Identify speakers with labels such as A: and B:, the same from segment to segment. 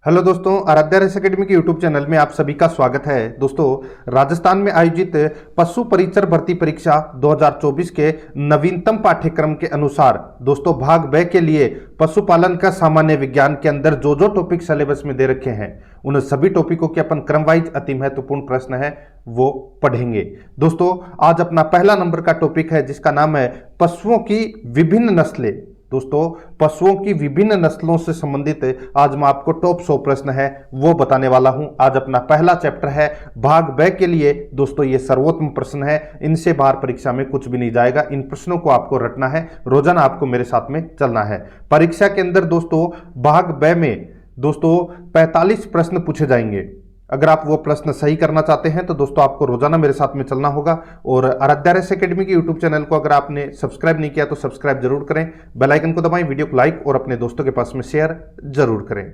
A: Hello दोस्तों, Aaradhya race academy के YouTube channel में आप सभी का स्वागत है। दोस्तों, राजस्थान में आयोजित पशु परिचर भर्ती परीक्षा 2024 के नवीनतम पाठ्यक्रम के अनुसार दोस्तों भाग ब के लिए पशुपालन का सामान्य विज्ञान के अंदर जो जो टॉपिक सिलेबस में दे रखे हैं उन सभी टॉपिकों के अपन क्रम वाइज अति महत्वपूर्ण प्रश्न है वो पढ़ेंगे। दोस्तों, आज अपना पहला नंबर का टॉपिक है जिसका नाम है पशुओं की विभिन्न नस्लें। दोस्तों, पशुओं की विभिन्न नस्लों से संबंधित आज मैं आपको टॉप 100 प्रश्न है वो बताने वाला हूं। आज अपना पहला चैप्टर है भाग ब के लिए। दोस्तों, ये सर्वोत्तम प्रश्न है, इनसे बाहर परीक्षा में कुछ भी नहीं जाएगा। इन प्रश्नों को आपको रटना है, रोजाना आपको मेरे साथ में चलना है। परीक्षा के अंदर दोस्तों भाग ब में दोस्तों 45 प्रश्न पूछे जाएंगे। अगर आप वो प्रश्न सही करना चाहते हैं तो दोस्तों आपको रोजाना मेरे साथ में चलना होगा। और आराध्या रेस एकेडमी के यूट्यूब चैनल को अगर आपने सब्सक्राइब नहीं किया तो सब्सक्राइब जरूर करें, बेल आइकन को दबाएं, वीडियो को लाइक और अपने दोस्तों के पास में शेयर जरूर करें।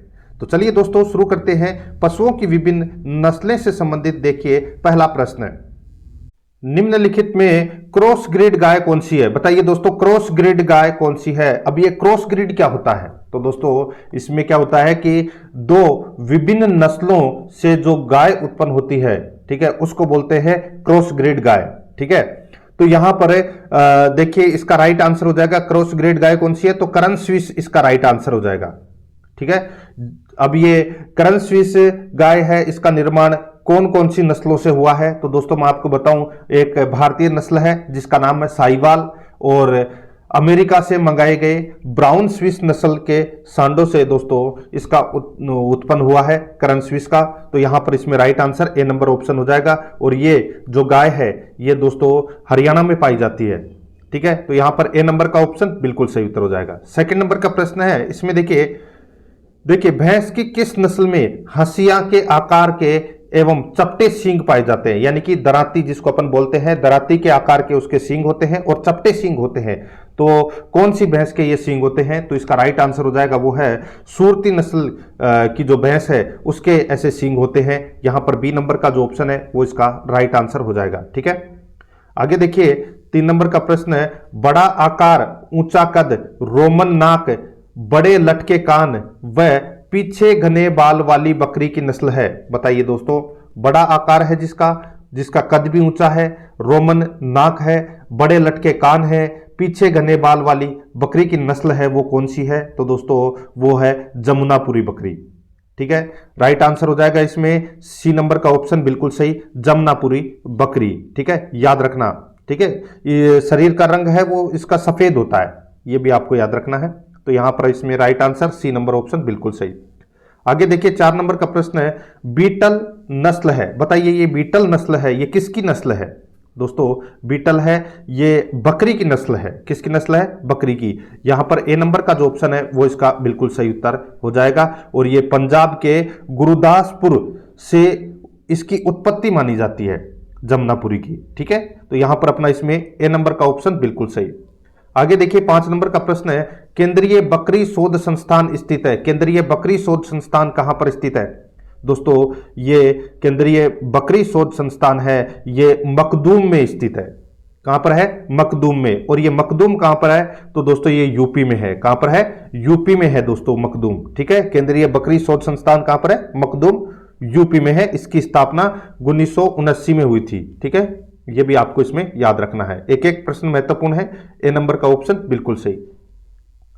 A: तो चलिए दोस्तों शुरू करते हैं। पशुओं की विभिन्न नस्लें से संबंधित देखिए पहला प्रश्न, निम्नलिखित में क्रॉस ग्रेड गाय कौन सी है? बताइए दोस्तों, क्रॉस ग्रेड गाय कौन सी है? अब ये क्रॉस ग्रेड क्या होता है? तो दोस्तों इसमें क्या होता है कि दो विभिन्न नस्लों से जो गाय उत्पन्न होती है, ठीक है, उसको बोलते हैं क्रॉस ग्रेड गाय। ठीक है, तो यहां पर देखिए इसका राइट आंसर हो जाएगा क्रॉस ग्रेड गाय कौन सी है, तो करन स्विस इसका राइट आंसर हो जाएगा। ठीक है, अब ये करन स्विस गाय है, इसका निर्माण कौन कौन सी नस्लों से हुआ है? तो दोस्तों मैं आपको बताऊं, एक भारतीय नस्ल है जिसका नाम है साहिवाल, और अमेरिका से मंगाए गए ब्राउन स्विस नस्ल के सांडों से दोस्तों इसका उत्पन्न हुआ है करन स्विस का। तो यहां पर इसमें right answer A number option हो जाएगा। और ये जो गाय है ये दोस्तों हरियाणा में पाई जाती है। ठीक है, तो यहां पर ए नंबर का ऑप्शन बिल्कुल सही उत्तर हो जाएगा। सेकंड नंबर का प्रश्न है, इसमें देखिए भैंस की किस नस्ल में हंसिया के आकार के एवं चपटे सींग पाए जाते हैं? यानी कि दराती जिसको अपन बोलते हैं, दराती के आकार के उसके सींग होते हैं और चपटे सींग होते हैं। तो कौन सी भैंस के ये सींग होते हैं? तो इसका राइट आंसर हो जाएगा वो है सूरती नस्ल की जो भैंस है उसके ऐसे सींग होते हैं। यहां पर बी नंबर का जो ऑप्शन है वो इसका राइट आंसर हो जाएगा। ठीक है, आगे देखिए 3 नंबर का प्रश्न है, बड़ा आकार, ऊंचा कद, रोमन नाक, बड़े लटके कान व पीछे घने बाल वाली बकरी की नस्ल है। बताइए दोस्तों, बड़ा आकार है जिसका कद भी ऊंचा है, रोमन नाक है, बड़े लटके कान है, पीछे घने बाल वाली बकरी की नस्ल है वो कौन सी है? तो दोस्तों वो है जमुनापुरी बकरी। ठीक है, राइट आंसर हो जाएगा इसमें सी नंबर का ऑप्शन बिल्कुल सही, जमुनापुरी बकरी। ठीक है, याद रखना। ठीक है, ये शरीर का रंग है वो इसका सफेद होता है, ये भी आपको याद रखना है। तो यहां पर इसमें right answer C number option बिल्कुल सही। आगे देखिए 4 नंबर का प्रश्न है, बीटल नस्ल है। बताइए ये बीटल नस्ल है ये किसकी नस्ल है? दोस्तों बीटल है ये बकरी की नस्ल है। किसकी नस्ल है? बकरी की। यहां पर ए नंबर का जो ऑप्शन है वो इसका बिल्कुल सही उत्तर हो जाएगा। और ये पंजाब के गुरुदासपुर से इसकी उत्पत्ति मानी जाती है, जमुनापुरी की। ठीक है, तो यहां पर अपना इसमें ए नंबर का ऑप्शन बिल्कुल सही। आगे देखिए 5 नंबर का प्रश्न है, केंद्रीय बकरी शोध संस्थान स्थित है। केंद्रीय बकरी शोध संस्थान कहां पर स्थित है? दोस्तों ये केंद्रीय बकरी शोध संस्थान है ये मखदूम में स्थित है। कहां पर है? मखदूम में। और ये मखदूम कहां पर है? तो दोस्तों ये यूपी में है। कहां पर है? यूपी में है दोस्तों मखदूम। ठीक है, केंद्रीय बकरी शोध संस्थान कहां पर है? मखदूम, यूपी में है। इसकी स्थापना 1979 में हुई थी। ठीक है, यह भी आपको इसमें याद रखना है। एक एक प्रश्न महत्वपूर्ण है, ए नंबर का ऑप्शन बिल्कुल सही।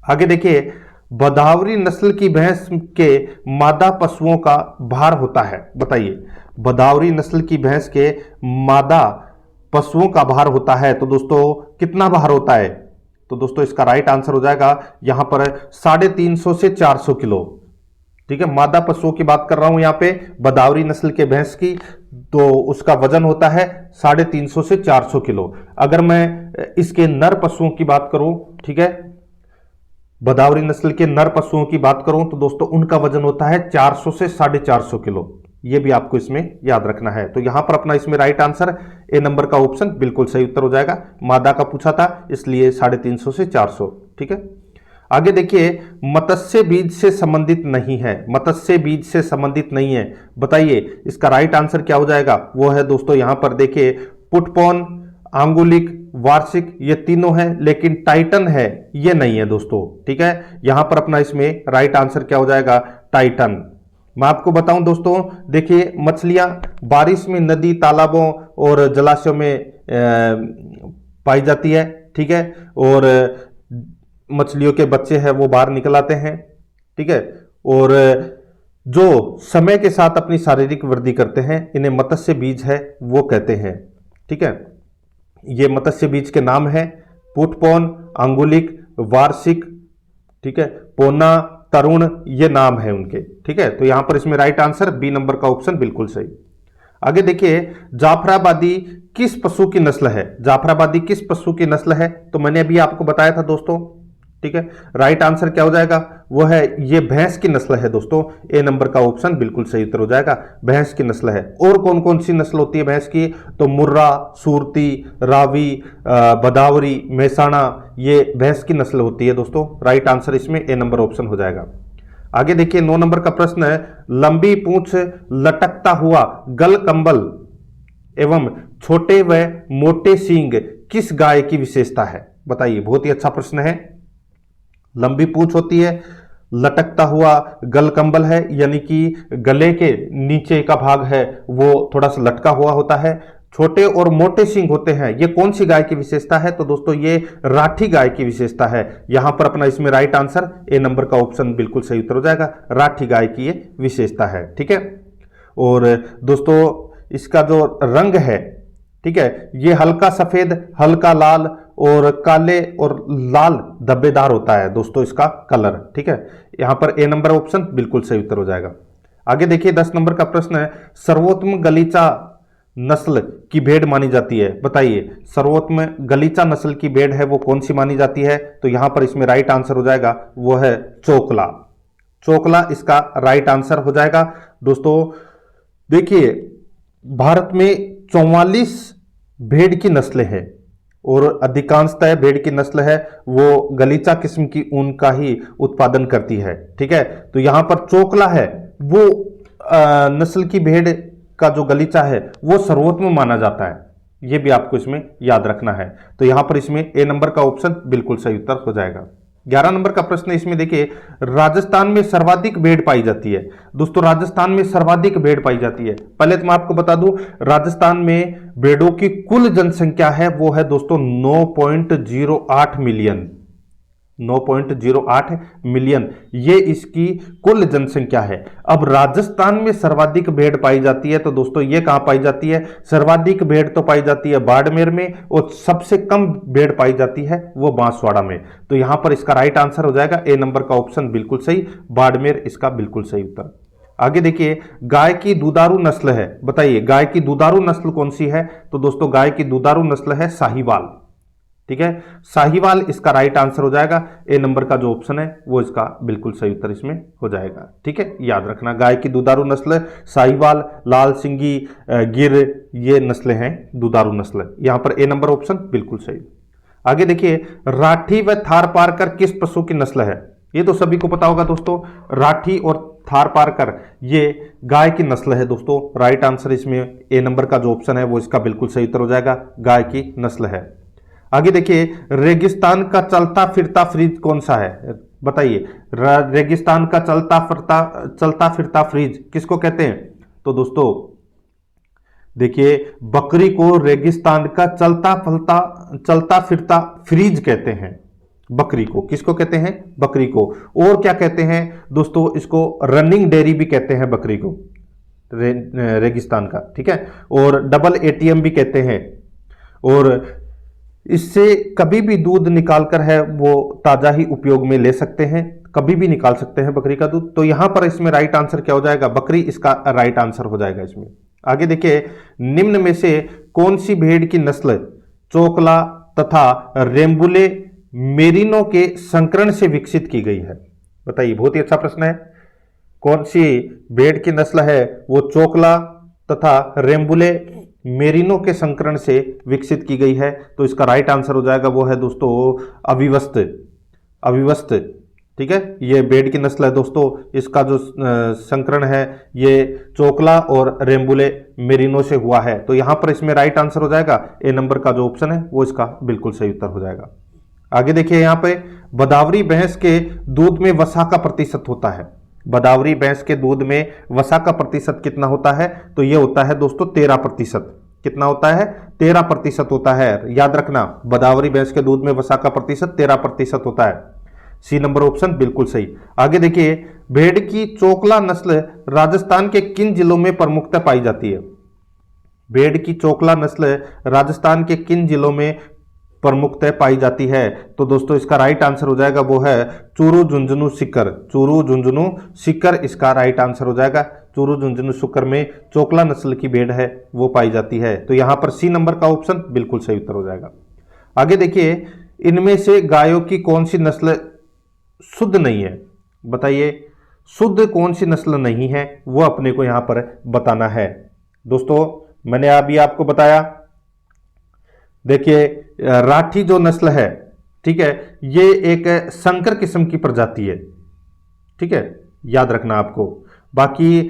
A: आगे देखिए, बदावरी नस्ल की भैंस के मादा पशुओं का भार होता है। बताइए, बदावरी नस्ल की भैंस के मादा पशुओं का भार होता है तो दोस्तों कितना भार होता है? तो दोस्तों इसका राइट आंसर हो जाएगा यहां पर 350 से 400 किलो। ठीक है, मादा पशुओं की बात कर रहा हूं यहां पे, बदावरी नस्ल के भैंस की, तो उसका वजन होता है 350 से 400 किलो। अगर मैं इसके नर पशुओं की बात करूं, ठीक है, बदावरी नस्ल के नर पशुओं की बात करूं तो दोस्तों उनका वजन होता है 400 से 450 किलो। यह भी आपको इसमें याद रखना है। तो यहां पर अपना इसमें राइट आंसर ए नंबर का ऑप्शन बिल्कुल सही उत्तर हो जाएगा। मादा का पूछा था इसलिए 350 से 400। ठीक है, आगे देखिए, मत्स्य बीज से संबंधित नहीं है। मत्स्य बीज से संबंधित नहीं है। बताइए इसका राइट आंसर क्या हो जाएगा? वो है दोस्तों यहां पर देखिए पुटपॉन, आंगुलिक, वार्षिक, ये तीनों है, लेकिन टाइटन है ये नहीं है दोस्तों। ठीक है, यहां पर अपना इसमें राइट आंसर क्या हो जाएगा? टाइटन। मैं आपको बताऊं दोस्तों, देखिए मछलियां बारिश में नदी, तालाबों और जलाशयों में पाई जाती है, ठीक है। और मछलियों के बच्चे हैं वो बाहर निकल आते हैं, ठीक है। और जो समय के साथ अपनी शारीरिक वृद्धि करते हैं, इन्हें मत्स्य बीज है वो कहते हैं, ठीक है। ये मत्स्य बीज के नाम है पुटपौन, अंगुलिक, वार्षिक, ठीक है, पोना, तरुण, ये नाम है उनके, ठीक है। तो यहां पर इसमें राइट आंसर बी नंबर का ऑप्शन बिल्कुल सही। आगे देखिए, जाफराबादी किस पशु की नस्ल है? जाफराबादी किस पशु की नस्ल है? तो मैंने अभी आपको बताया था दोस्तों, ठीक है। राइट आंसर क्या हो जाएगा? वो है, ये भैंस की नस्ल है दोस्तों। ए नंबर का ऑप्शन बिल्कुल सही उत्तर हो जाएगा, भैंस की नस्ल है। और कौन कौन सी नस्ल होती है भैंस की? तो मुर्रा, सूरती, रावी, बदावरी, मेहसाणा, ये भैंस की नस्ल होती है दोस्तों। राइट आंसर इसमें ए नंबर ऑप्शन हो जाएगा। आगे देखिए 9 नंबर का प्रश्न है, लंबी पूंछ, लटकता हुआ गल कंबल एवं छोटे व मोटे सींग किस गाय की विशेषता है? बताइए, बहुत ही अच्छा प्रश्न है। लंबी पूंछ होती है, लटकता हुआ गल कंबल है, यानी कि गले के नीचे का भाग है वो थोड़ा सा लटका हुआ होता है, छोटे और मोटे सींग होते हैं। ये कौन सी गाय की विशेषता है? तो दोस्तों ये राठी गाय की विशेषता है। यहां पर अपना इसमें राइट आंसर ए नंबर का ऑप्शन बिल्कुल सही उत्तर हो जाएगा, राठी गाय की ये विशेषता है, ठीक है। और दोस्तों इसका जो रंग है, ठीक है, ये हल्का सफेद, हल्का लाल और काले और लाल धब्बेदार होता है दोस्तों इसका कलर, ठीक है। यहां पर ए नंबर ऑप्शन बिल्कुल सही उत्तर हो जाएगा। आगे देखिए 10 नंबर का प्रश्न है, सर्वोत्तम गलीचा नस्ल की भेड़ मानी जाती है? बताइए, सर्वोत्तम गलीचा नस्ल की भेड़ है वो कौन सी मानी जाती है? तो यहां पर इसमें राइट आंसर हो जाएगा, वो है चोकला। चोकला इसका राइट आंसर हो जाएगा। दोस्तों देखिए, भारत में 44 भेड़ की नस्लें हैं और अधिकांशतः भेड़ की नस्ल है वो गलीचा किस्म की ऊन का ही उत्पादन करती है, ठीक है। तो यहां पर चोकला है वो नस्ल की भेड़ का जो गलीचा है वो सर्वोत्तम माना जाता है। ये भी आपको इसमें याद रखना है। तो यहां पर इसमें ए नंबर का ऑप्शन बिल्कुल सही उत्तर हो जाएगा। 11 नंबर का प्रश्न इसमें देखिए, राजस्थान में सर्वाधिक भेड़ पाई जाती है। दोस्तों राजस्थान में सर्वाधिक भेड़ पाई जाती है। पहले तो मैं आपको बता दूं, राजस्थान में भेड़ों की कुल जनसंख्या है वो है दोस्तों 9.08 मिलियन। 9.08 मिलियन ये इसकी कुल जनसंख्या है। अब राजस्थान में सर्वाधिक भेड़ पाई जाती है तो दोस्तों ये कहां पाई जाती है? सर्वाधिक भेड़ तो पाई जाती है बाड़मेर में और सबसे कम भेड़ पाई जाती है वो बांसवाड़ा में। तो यहां पर इसका राइट आंसर हो जाएगा ए नंबर का ऑप्शन बिल्कुल सही, बाड़मेर इसका बिल्कुल सही उत्तर। आगे देखिए, गाय की दुधारू नस्ल है। बताइए गाय की दुधारू नस्ल कौन सी है? तो दोस्तों गाय की दुधारू नस्ल है साहीवाल, ठीक है। साहीवाल इसका राइट आंसर हो जाएगा। ए नंबर का जो ऑप्शन है वो इसका बिल्कुल सही उत्तर इसमें हो जाएगा, ठीक है। याद रखना, गाय की दुधारू नस्ल साहीवाल, लाल सिंगी, गिर, ये नस्लें हैं दुधारू नस्ल। यहां पर ए नंबर ऑप्शन बिल्कुल सही। आगे देखिए, राठी व थारपारकर किस पशु की नस्ल है? ये तो सभी को पता होगा दोस्तों, राठी और थारपारकर ये गाय की नस्ल है दोस्तों। राइट आंसर इसमें ए नंबर का जो ऑप्शन है वो इसका बिल्कुल सही उत्तर हो जाएगा, गाय की नस्ल है। आगे देखिए, रेगिस्तान का चलता फिरता फ्रिज कौन सा है? बताइए, रेगिस्तान का चलता फिरता फ्रिज किसको कहते हैं? तो दोस्तों देखिए, बकरी को रेगिस्तान का चलता फिरता फ्रिज कहते हैं। बकरी को किसको कहते हैं? बकरी को। और क्या कहते हैं दोस्तों? इसको रनिंग डेयरी भी कहते हैं बकरी को, रेगिस्तान का, ठीक है। और डबल एटीएम भी कहते हैं। और इससे कभी भी दूध निकालकर है वो ताजा ही उपयोग में ले सकते हैं, कभी भी निकाल सकते हैं बकरी का दूध। तो यहां पर इसमें राइट आंसर क्या हो जाएगा? बकरी इसका राइट आंसर हो जाएगा इसमें। आगे देखिए, निम्न में से कौन सी भेड़ की नस्ल चोकला तथा रेम्बुले मेरिनो के संकरण से विकसित की गई है? बताइए, बहुत ही अच्छा प्रश्न है। कौन सी भेड़ की नस्ल है वो चोकला तथा रेम्बुले मेरिनो के संकरण से विकसित की गई है? तो इसका राइट आंसर हो जाएगा वो है दोस्तों अविवस्त, ठीक है। ये भेड़ की नस्ल है दोस्तों। इसका जो संकरण है ये चोकला और रेम्बुले मेरिनो से हुआ है। तो यहां पर इसमें राइट आंसर हो जाएगा ए नंबर का जो ऑप्शन है वो इसका बिल्कुल सही उत्तर हो जाएगा। आगे देखिए, यहां पे बदावरी भैंस के दूध में वसा का प्रतिशत होता है। बदावरी भैंस के दूध में वसा का प्रतिशत कितना होता है? तो ये होता है दोस्तों 13%। कितना होता है? 13% होता है। याद रखना, बदावरी भैंस के दूध में वसा का प्रतिशत 13% होता है। सी नंबर ऑप्शन बिल्कुल सही। आगे देखिए, भेड़ की चोकला नस्ल राजस्थान के किन जिलों में प्रमुखता पाई जाती है? भेड़ की चोकला नस्ल राजस्थान के किन जिलों में प्रमुखता पाई जाती है? तो दोस्तों इसका राइट आंसर हो जाएगा वो है चूरू, झुंझुनू, सीकर। चूरू, झुंझुनू, सीकर इसका राइट आंसर हो जाएगा। चूरू, झुंझुनू, सीकर में चोकला नस्ल की भेड़ है वो पाई जाती है। तो यहां पर सी नंबर का ऑप्शन बिल्कुल सही उत्तर हो जाएगा। आगे देखिए, इनमें से गायों की कौन सी नस्ल शुद्ध नहीं है? बताइए, शुद्ध कौन सी नस्ल नहीं है, वो अपने को यहां पर बताना है। दोस्तों मैंने अभी आपको बताया, देखिए राठी जो नस्ल है, ठीक है, ये एक संकर किस्म की प्रजाति है, ठीक है, याद रखना आपको। बाकी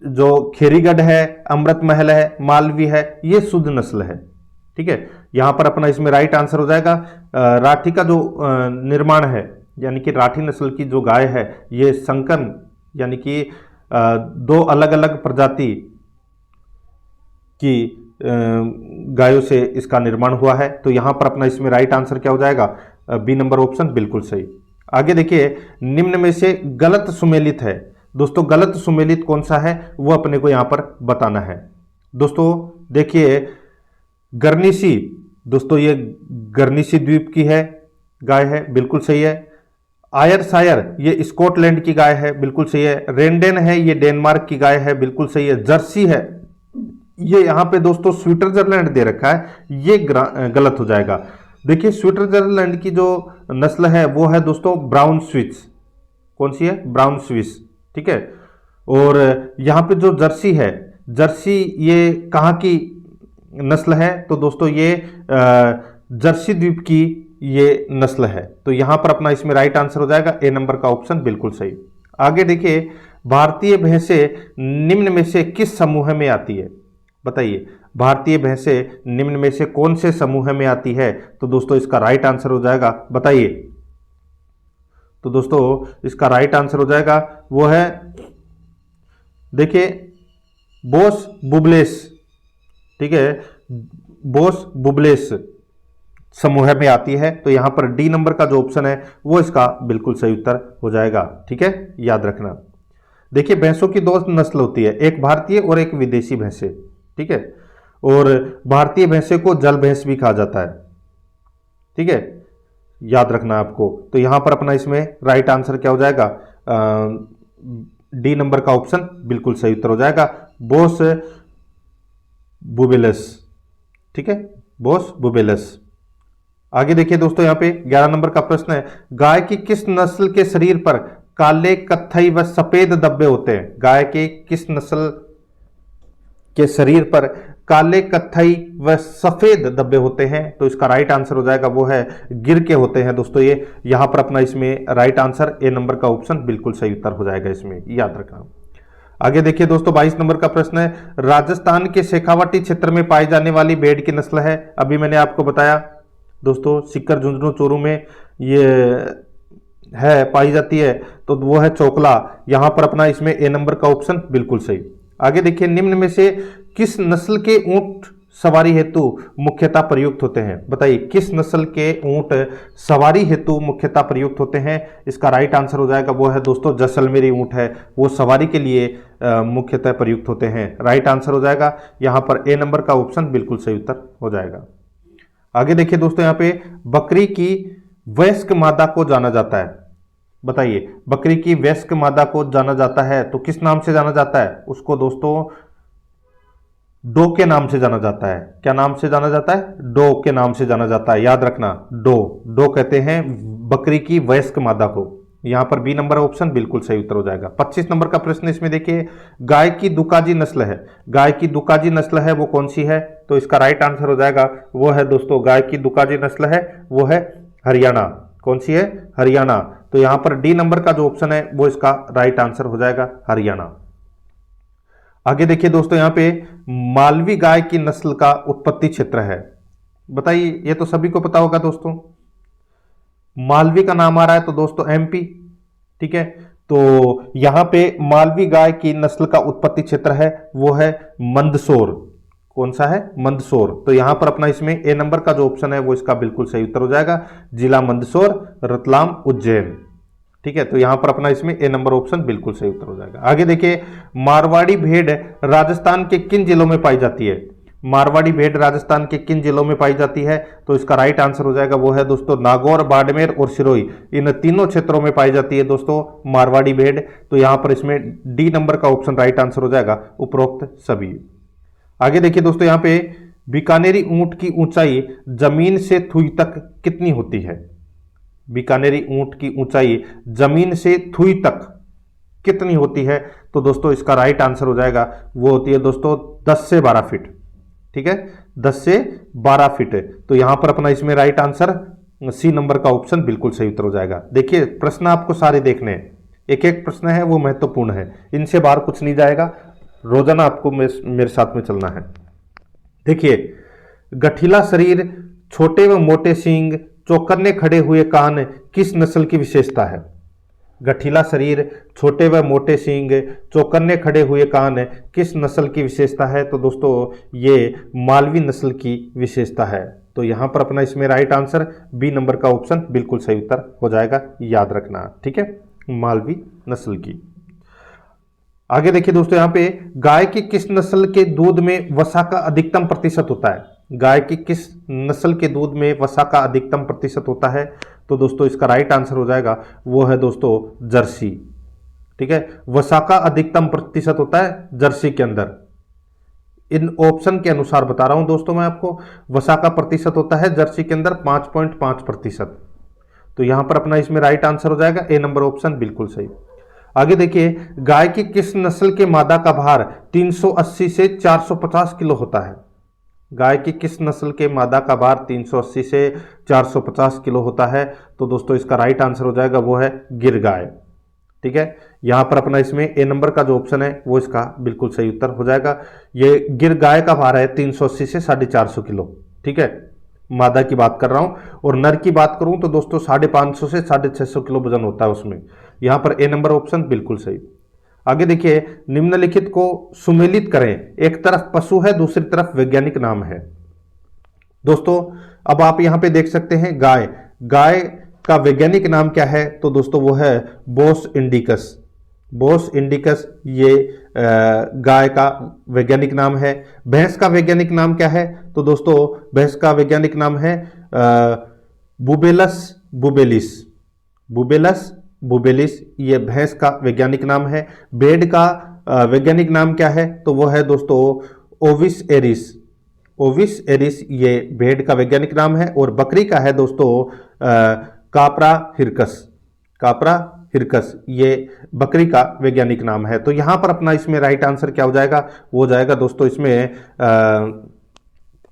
A: जो खेरीगढ़ है, अमृत महल है, मालवी है, ये शुद्ध नस्ल है, ठीक है। यहां पर अपना इसमें राइट आंसर हो जाएगा राठी का जो निर्माण है, यानी कि राठी नस्ल की जो गाय है, ये संकर यानी कि दो अलग अलग प्रजाति की गायों से इसका निर्माण हुआ है। तो यहां पर अपना इसमें राइट आंसर क्या हो जाएगा? बी नंबर ऑप्शन बिल्कुल सही। आगे देखिए, निम्न में से गलत सुमेलित है। दोस्तों गलत सुमेलित कौन सा है वो अपने को यहां पर बताना है। दोस्तों देखिए, गर्निसी, दोस्तों ये गर्निसी द्वीप की है गाय है, बिल्कुल सही है। आयरशायर ये स्कॉटलैंड की गाय है, बिल्कुल सही है। रेंडेन है ये डेनमार्क की गाय है, बिल्कुल सही है। जर्सी है ये यहां पे दोस्तों स्विट्जरलैंड दे रखा है, ये गलत हो जाएगा। देखिए स्विट्जरलैंड की जो नस्ल है वो है दोस्तों ब्राउन स्विस। कौन सी है? ब्राउन स्विस, ठीक है। और यहां पे जो जर्सी है, जर्सी ये कहां की नस्ल है? तो दोस्तों ये जर्सी द्वीप की ये नस्ल है। तो यहां पर अपना इसमें राइट आंसर हो जाएगा ए नंबर का ऑप्शन बिल्कुल सही। आगे देखिए, भारतीय भैंसें निम्न में से किस समूह में आती है? बताइए, भारतीय भैंसें निम्न में से कौन से समूह में आती है? तो दोस्तों इसका राइट आंसर हो जाएगा, बताइए। तो दोस्तों इसका राइट आंसर हो जाएगा वो है, देखिए, बोस बुबलेस, ठीक है, बोस बुबलेस समूह में आती है। तो यहां पर डी नंबर का जो ऑप्शन है वो इसका बिल्कुल सही उत्तर हो जाएगा, ठीक है, याद रखना। देखिए भैंसों की दो नस्ल होती है, एक भारतीय और एक विदेशी भैंसे, ठीक है। और भारतीय भैंसे को जल भैंस भी कहा जाता है, ठीक है, याद रखना आपको। तो यहां पर अपना इसमें राइट आंसर क्या हो जाएगा? डी नंबर का ऑप्शन बिल्कुल सही उत्तर हो जाएगा, बोस बुबेलस, ठीक है, बोस बुबेलस। आगे देखिए दोस्तों, यहां पे 11 नंबर का प्रश्न है, गाय की किस नस्ल के शरीर पर काले, कत्थई व सफेद धब्बे होते हैं? गाय के किस नस्ल के शरीर पर काले, कत्थई व सफेद धब्बे होते हैं? तो इसका राइट आंसर हो जाएगा वो है गिर के होते हैं दोस्तों ये। यहां पर अपना इसमें राइट आंसर ए नंबर का ऑप्शन बिल्कुल सही उत्तर हो जाएगा, इसमें याद रखना। आगे देखिए दोस्तों, 22 नंबर का प्रश्न है, राजस्थान के शेखावाटी क्षेत्र में पाई जाने वाली भेड़ की नस्ल है? अभी मैंने आपको बताया दोस्तों, सीकर, झुंझुनू, चोरू में ये है पाई जाती है, तो वो है चोकला। यहां पर अपना इसमें ए नंबर का ऑप्शन बिल्कुल सही। आगे देखिए, निम्न में से किस नस्ल के ऊंट सवारी हेतु मुख्यतः प्रयुक्त होते हैं? बताइए, किस नस्ल के ऊंट सवारी हेतु मुख्यतः प्रयुक्त होते हैं? इसका राइट आंसर हो जाएगा वो है दोस्तों जैसलमेरी ऊंट है, वो सवारी के लिए मुख्यतः प्रयुक्त होते हैं। राइट आंसर हो जाएगा यहां पर ए नंबर का ऑप्शन बिल्कुल सही उत्तर हो जाएगा। आगे देखिए दोस्तों, यहां पे बकरी की वयस्क मादा को जाना जाता है। बताइए, बकरी की वयस्क मादा को जाना जाता है तो किस नाम से जाना जाता है? उसको दोस्तों डो के नाम से जाना जाता है। क्या नाम से जाना जाता है? डो के नाम से जाना जाता है, याद रखना, डो, डो कहते हैं बकरी की वयस्क मादा को। यहां पर बी नंबर ऑप्शन बिल्कुल सही उत्तर हो जाएगा। 25 नंबर का प्रश्न इसमें देखिए, गाय की दुकाजी नस्ल है, गाय की दुकाजी नस्ल है वो कौन सी है? तो इसका राइट आंसर हो जाएगा वो है दोस्तों, गाय की दुकाजी नस्ल है वो है हरियाणा। कौन सी है? हरियाणा। तो यहां पर डी नंबर का जो ऑप्शन है वो इसका राइट आंसर हो जाएगा, हरियाणा। आगे देखिए दोस्तों, यहां पे मालवी गाय की नस्ल का उत्पत्ति क्षेत्र है। बताइए, ये तो सभी को पता होगा दोस्तों, मालवी का नाम आ रहा है तो दोस्तों एमपी, ठीक है। तो यहां पे मालवी गाय की नस्ल का उत्पत्ति क्षेत्र है वो है मंदसौर। कौन सा है? मंदसौर। तो यहां पर अपना इसमें ए नंबर का जो ऑप्शन है वो इसका बिल्कुल सही उत्तर हो जाएगा, जिला मंदसौर, रतलाम, उज्जैन। ठीक है, तो यहां पर अपना इसमें ए नंबर ऑप्शन बिल्कुल सही उत्तर हो जाएगा। आगे देखिए, मारवाड़ी भेड़ राजस्थान के किन जिलों में पाई जाती है? मारवाड़ी भेड़ राजस्थान के किन जिलों में पाई जाती है? तो इसका राइट आंसर हो जाएगा वो है दोस्तों नागौर, बाड़मेर और सिरोही। इन तीनों क्षेत्रों में पाई जाती है दोस्तों मारवाड़ी भेड़। तो यहां पर इसमें डी नंबर का ऑप्शन राइट आंसर हो जाएगा, उपरोक्त सभी। आगे देखिए दोस्तों, यहां पे बीकानेरी ऊंट की ऊंचाई जमीन से थुई तक कितनी होती है? बीकानेरी ऊंट की ऊंचाई जमीन से थुई तक कितनी होती है? तो दोस्तों इसका राइट आंसर हो जाएगा, वो होती है दोस्तों 10 से 12 फीट। ठीक है, 10 से 12 फीट। तो यहां पर अपना इसमें राइट आंसर सी नंबर का ऑप्शन बिल्कुल सही उत्तर हो जाएगा। देखिए, प्रश्न आपको सारे देखने हैं, एक एक प्रश्न है वो महत्वपूर्ण है, इनसे बाहर कुछ नहीं जाएगा। रोजाना आपको मेरे साथ में चलना है। देखिए, गठीला शरीर, छोटे व मोटे सींग, चौकन्ने खड़े हुए कान किस नस्ल की विशेषता है? गठीला शरीर, छोटे व मोटे सींग, चौकन्ने खड़े हुए कान किस नस्ल की विशेषता है? तो दोस्तों ये मालवी नस्ल की विशेषता है। तो यहां पर अपना इसमें राइट आंसर बी नंबर का ऑप्शन बिल्कुल सही उत्तर हो जाएगा, याद रखना। ठीक है, मालवी नस्ल की। आगे देखिए दोस्तों, यहां पे गाय की किस नस्ल के दूध में वसा का अधिकतम प्रतिशत होता है? गाय की किस नस्ल के दूध में वसा का अधिकतम प्रतिशत होता है? तो दोस्तों इसका राइट आंसर हो जाएगा वो है दोस्तों जर्सी। ठीक है, वसा का अधिकतम प्रतिशत होता है जर्सी के अंदर। इन ऑप्शन के अनुसार बता रहा हूं दोस्तों मैं आपको, वसा का प्रतिशत होता है जर्सी के अंदर 5.5%। तो यहां पर अपना इसमें राइट आंसर हो जाएगा ए नंबर ऑप्शन बिल्कुल सही। आगे देखिए, गाय की किस नस्ल के मादा का भार 380 से 450 किलो होता है? गाय की किस नस्ल के मादा का भार 380 से 450 किलो होता है? तो दोस्तों इसका राइट आंसर हो जाएगा वो है गिर गाय। ठीक है, यहां पर अपना इसमें ए नंबर का जो ऑप्शन है वो इसका बिल्कुल सही उत्तर हो जाएगा। ये गिर गाय का भार है 380 से 450 किलो। ठीक है, मादा की बात कर रहा हूं। और नर की बात करूं तो दोस्तों 550 से 650 किलो वजन होता है उसमें। यहां पर ए नंबर ऑप्शन बिल्कुल सही। आगे देखिए, निम्नलिखित को सुमेलित करें, एक तरफ पशु है दूसरी तरफ वैज्ञानिक नाम है। दोस्तों अब आप यहां पे देख सकते हैं गाय, गाय का वैज्ञानिक नाम क्या है? तो दोस्तों वो है बोस इंडिकस। बोस इंडिकस ये गाय का वैज्ञानिक नाम है। भैंस का वैज्ञानिक नाम क्या है? तो दोस्तों भैंस का वैज्ञानिक नाम है बुबेलस बुबेलिस। बुबेलस बुबेलिस ये भैंस का वैज्ञानिक नाम है। भेड़ का वैज्ञानिक नाम क्या है? तो वो है दोस्तों ओविस एरिस। ओविस एरिस ये भेड़ का वैज्ञानिक नाम है। और बकरी का है दोस्तों कापरा हिरकस। कापरा हिरकस ये बकरी का वैज्ञानिक नाम है। तो यहां पर अपना इसमें राइट आंसर क्या हो जाएगा? वो हो जाएगा दोस्तों इसमें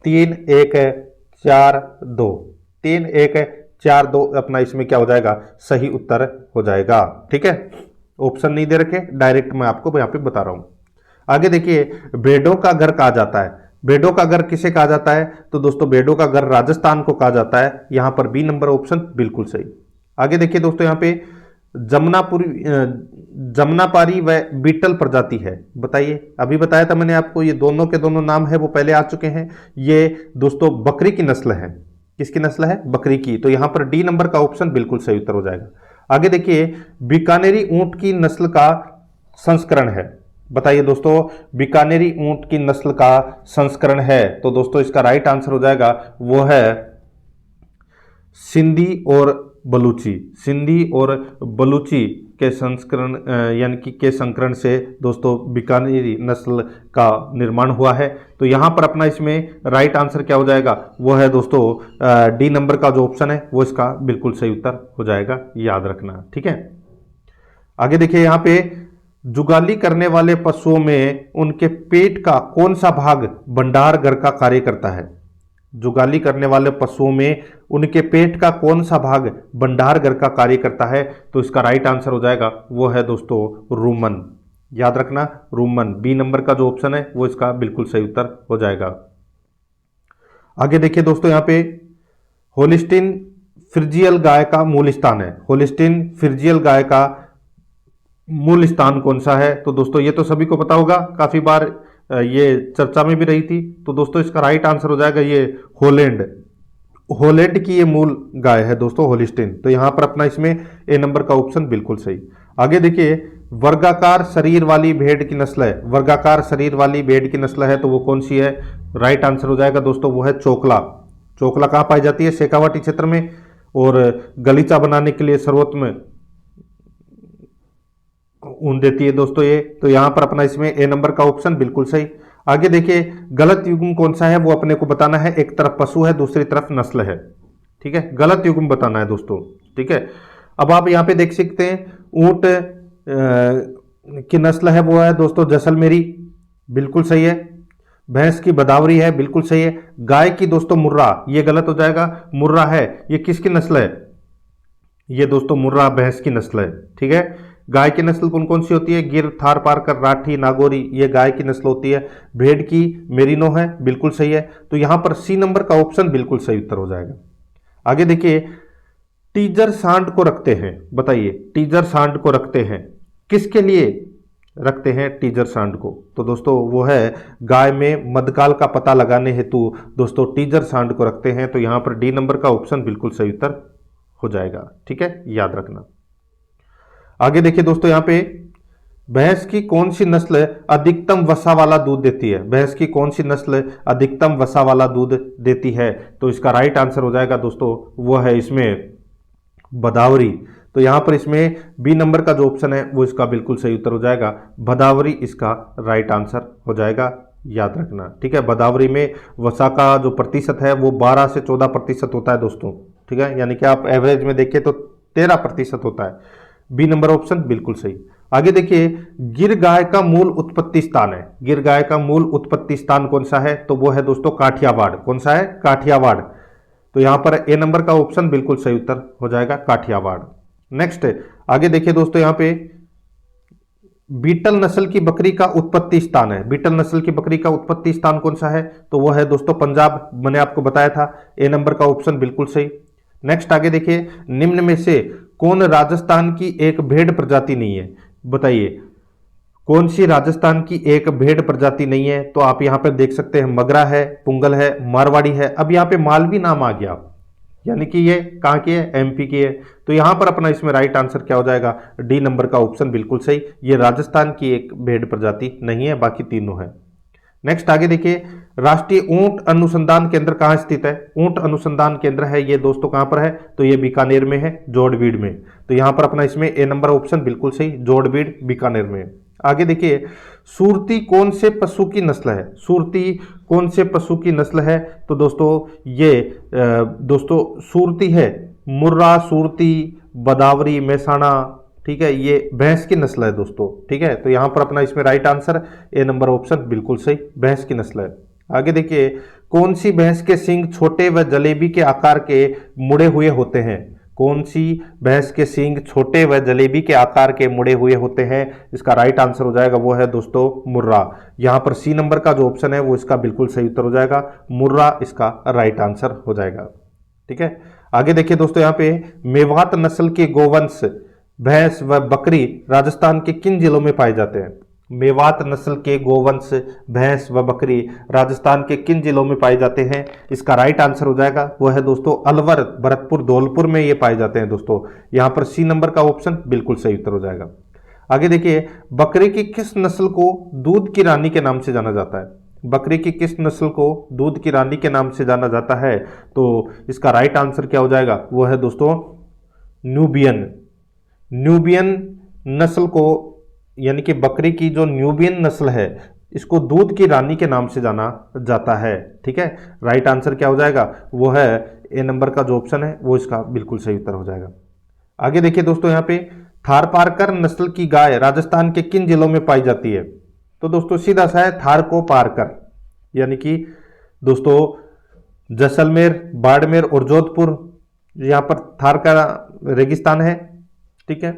A: 3 1 4 2, 3 1 4 2 अपना इसमें क्या हो जाएगा? सही उत्तर हो जाएगा। ठीक है, ऑप्शन नहीं दे रखे, डायरेक्ट मैं आपको यहां पे बता रहा हूं। आगे देखिए, भेड़ों का घर कहा जाता है। भेड़ों का घर किसे कहा जाता है? तो दोस्तों भेड़ों का घर राजस्थान को कहा जाता है। यहां पर बी नंबर ऑप्शन बिल्कुल सही। आगे देखिए दोस्तों, यहां पे जमुनापारी व बीटल प्रजाति है। बताइए, अभी बताया था मैंने आपको, ये दोनों के दोनों नाम है वो पहले आ चुके हैं। ये दोस्तों बकरी की नस्ल है। किसकी नस्ल है? बकरी की। तो यहां पर डी नंबर का ऑप्शन बिल्कुल सही उत्तर हो जाएगा। आगे देखिए, बीकानेरी ऊंट की नस्ल का संस्करण है। बताइए दोस्तों, बीकानेरी ऊंट की नस्ल का संस्करण है। तो दोस्तों इसका राइट आंसर हो जाएगा वो है सिंधी और बलूची। सिंधी और बलूची के संस्करण यानी कि के संकरण से दोस्तों बीकानेरी नस्ल का निर्माण हुआ है। तो यहां पर अपना इसमें राइट आंसर क्या हो जाएगा? वो है दोस्तों डी नंबर का जो ऑप्शन है वो इसका बिल्कुल सही उत्तर हो जाएगा, याद रखना। ठीक है, आगे देखिए, यहां पे जुगाली करने वाले पशुओं में उनके पेट का कौन सा भाग भंडार घर का कार्य करता है? जुगाली करने वाले पशुओं में उनके पेट का कौन सा भाग भंडार घर का कार्य करता है? तो इसका राइट आंसर हो जाएगा वो है दोस्तों रूमन। याद रखना, रूमन। बी नंबर का जो ऑप्शन है वो इसका बिल्कुल सही उत्तर हो जाएगा। आगे देखिए दोस्तों, यहां पे होलिस्टीन फ्रिजियल गाय का मूल स्थान है। होलिस्टीन फ्रिजियल गाय का मूल स्थान कौन सा है? तो दोस्तों ये तो सभी को पता होगा, काफी बार ये चर्चा में भी रही थी। तो दोस्तों इसका राइट आंसर हो जाएगा ये होलैंड। होलैंड की ये मूल गाय है दोस्तों, होलिस्टीन। तो यहां पर अपना इसमें ए नंबर का ऑप्शन बिल्कुल सही। आगे देखिए, वर्गाकार शरीर वाली भेड़ की नस्ल है। वर्गाकार शरीर वाली भेड़ की नस्ल है तो वो कौन सी है? राइट आंसर हो जाएगा दोस्तों वो है चोकला। चोकला कहाँ पाई जाती है? शेखावाटी क्षेत्र में। और गलीचा बनाने के लिए सर्वोत्तम ऊन देती है दोस्तों ये। तो यहां पर अपना इसमें ए नंबर का ऑप्शन बिल्कुल सही। आगे देखिए, गलत युग्म कौन सा है वो अपने को बताना है। एक तरफ पशु है, दूसरी तरफ नस्ल है। ठीक है, गलत युग्म बताना है दोस्तों। ठीक है, अब आप यहां पे देख सकते हैं ऊंट की नस्ल है वो है दोस्तों जैसलमेरी, बिल्कुल सही है। भैंस की बदावरी है, बिल्कुल सही है। गाय की दोस्तों मुर्रा, ये गलत हो जाएगा। मुर्रा है, ये किसकी नस्ल है? ये दोस्तों मुर्रा भैंस की नस्ल है। ठीक है, गाय की नस्ल कौन कौन सी होती है? गिर, थार पारकर, राठी, नागौरी, ये गाय की नस्ल होती है। भेड़ की मेरिनो है, बिल्कुल सही है। तो यहां पर सी नंबर का ऑप्शन बिल्कुल सही उत्तर हो जाएगा। आगे देखिए, टीजर सांड को रखते हैं, बताइए टीजर सांड को रखते हैं किसके लिए रखते हैं? टीजर सांड को तो दोस्तों वो है गाय में मधकाल का पता लगाने हेतु दोस्तों टीजर सांड को रखते हैं। तो यहां पर डी नंबर का ऑप्शन बिल्कुल सही उत्तर हो जाएगा। ठीक है, याद रखना। आगे देखिए दोस्तों, यहां पे भैंस की कौन सी नस्ल अधिकतम वसा वाला दूध देती है? भैंस की कौन सी नस्ल अधिकतम वसा वाला दूध देती है? तो इसका राइट आंसर हो जाएगा दोस्तों वो है इसमें भदावरी। तो यहां पर इसमें बी नंबर का जो ऑप्शन है वो इसका बिल्कुल सही उत्तर हो जाएगा। भदावरी इसका राइट आंसर हो जाएगा, याद रखना। ठीक है, भदावरी में वसा का जो प्रतिशत है वो 12 से 14% होता है दोस्तों। ठीक है, यानी कि आप एवरेज में देखें तो 13% होता है। बी नंबर ऑप्शन बिल्कुल सही। आगे देखिए, गिर गाय का मूल उत्पत्ति स्थान है। गिर गाय का मूल उत्पत्ति स्थान कौन सा है? तो वो है दोस्तों काठियावाड़। कौन सा है? काठियावाड़। तो यहां पर ए नंबर का ऑप्शन बिल्कुल सही उत्तर हो जाएगा, काठियावाड़। नेक्स्ट आगे देखिए दोस्तों, यहां पे बीटल नस्ल की बकरी का उत्पत्ति स्थान है। बीटल नस्ल की बकरी का उत्पत्ति स्थान कौन सा है? तो वो है दोस्तों पंजाब, मैंने आपको बताया था। ए नंबर का ऑप्शन बिल्कुल सही। नेक्स्ट आगे देखिए, निम्न में से कौन राजस्थान की एक भेड़ प्रजाति नहीं है? बताइए कौन सी राजस्थान की एक भेड़ प्रजाति नहीं है? तो आप यहां पर देख सकते हैं मगरा है, पुंगल है, मारवाड़ी है। अब यहां पे मालवी नाम आ गया, यानी कि ये कहां की है? एमपी की है। तो यहां पर अपना इसमें राइट आंसर क्या हो जाएगा? डी नंबर का ऑप्शन बिल्कुल सही। ये राजस्थान की एक भेड़ प्रजाति नहीं है, बाकी तीनों है। नेक्स्ट आगे देखिए, राष्ट्रीय ऊंट अनुसंधान केंद्र कहां स्थित है? ऊंट अनुसंधान केंद्र है ये दोस्तों कहां पर है? तो ये बीकानेर में है, जोड़बीड़ में। तो यहां पर अपना इसमें ए नंबर ऑप्शन बिल्कुल सही, जोड़बीड़ बीकानेर में। आगे देखिए, सुरती कौन से पशु की नस्ल है? सुरती कौन से पशु की नस्ल है? तो दोस्तों ये दोस्तों सुरती है मुर्रा, सुरती, बदावरी, मेसाना। ठीक है, ये भैंस की नस्ल है दोस्तों। ठीक है, तो यहां पर अपना इसमें right answer A number option बिल्कुल सही, भैंस की नस्ल है। आगे देखिए, कौन सी भैंस के सींग छोटे व जलेबी के आकार के मुड़े हुए होते हैं? कौन सी भैंस के सींग छोटे व जलेबी के आकार के मुड़े हुए होते हैं? इसका राइट आंसर हो जाएगा वो है दोस्तों मुर्रा। यहां पर सी नंबर का जो ऑप्शन है वो इसका बिल्कुल सही उत्तर हो जाएगा, मुर्रा इसका राइट आंसर हो जाएगा। ठीक है, आगे देखिए दोस्तों, यहां पे मेवात नस्ल के गोवंश भैंस व बकरी राजस्थान के किन जिलों में पाए जाते हैं? मेवात नस्ल के गोवंश भैंस व बकरी राजस्थान के किन जिलों में पाए जाते हैं? इसका राइट आंसर हो जाएगा वो है दोस्तों अलवर, भरतपुर, धौलपुर में ये पाए जाते हैं दोस्तों। यहां पर सी नंबर का ऑप्शन बिल्कुल सही उत्तर हो जाएगा। आगे देखिए, बकरी की किस नस्ल को दूध की रानी के नाम से जाना जाता है? बकरी की किस नस्ल को दूध की रानी के नाम से जाना जाता है? तो इसका राइट आंसर क्या हो जाएगा? वो है दोस्तों न्यूबियन। न्यूबियन नस्ल को, यानी कि बकरी की जो न्यूबियन नस्ल है इसको दूध की रानी के नाम से जाना जाता है। ठीक है, राइट आंसर क्या हो जाएगा? वो है ए नंबर का जो ऑप्शन है वो इसका बिल्कुल सही उत्तर हो जाएगा। आगे देखिए दोस्तों, यहाँ पे थार पारकर नस्ल की गाय राजस्थान के किन जिलों में पाई जाती है? तो दोस्तों सीधा सा है थार को पारकर, यानी कि दोस्तों जैसलमेर, बाड़मेर और जोधपुर, यहाँ पर थार का रेगिस्तान है। ठीक है,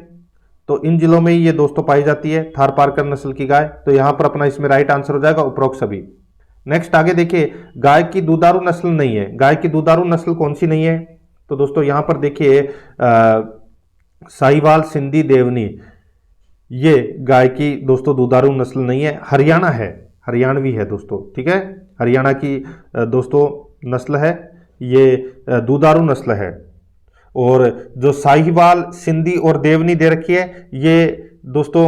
A: तो इन जिलों में ही ये दोस्तों पाई जाती है थार पारकर नस्ल की गाय। तो यहां पर अपना इसमें राइट आंसर हो जाएगा उपरोक्त सभी। नेक्स्ट आगे देखिए, गाय की दुधारू नस्ल नहीं है। गाय की दुधारू नस्ल कौन सी नहीं है? तो दोस्तों यहां पर देखिए साहिवाल, सिंधी, देवनी, ये गाय की दोस्तों दुधारू नस्ल नहीं है, हरियाणा है, हरियाणवी है दोस्तों, ठीक है। हरियाणा की दोस्तों नस्ल है, ये दुधारू नस्ल है। और जो साहिवाल, सिंधी और देवनी दे रखी है, ये दोस्तों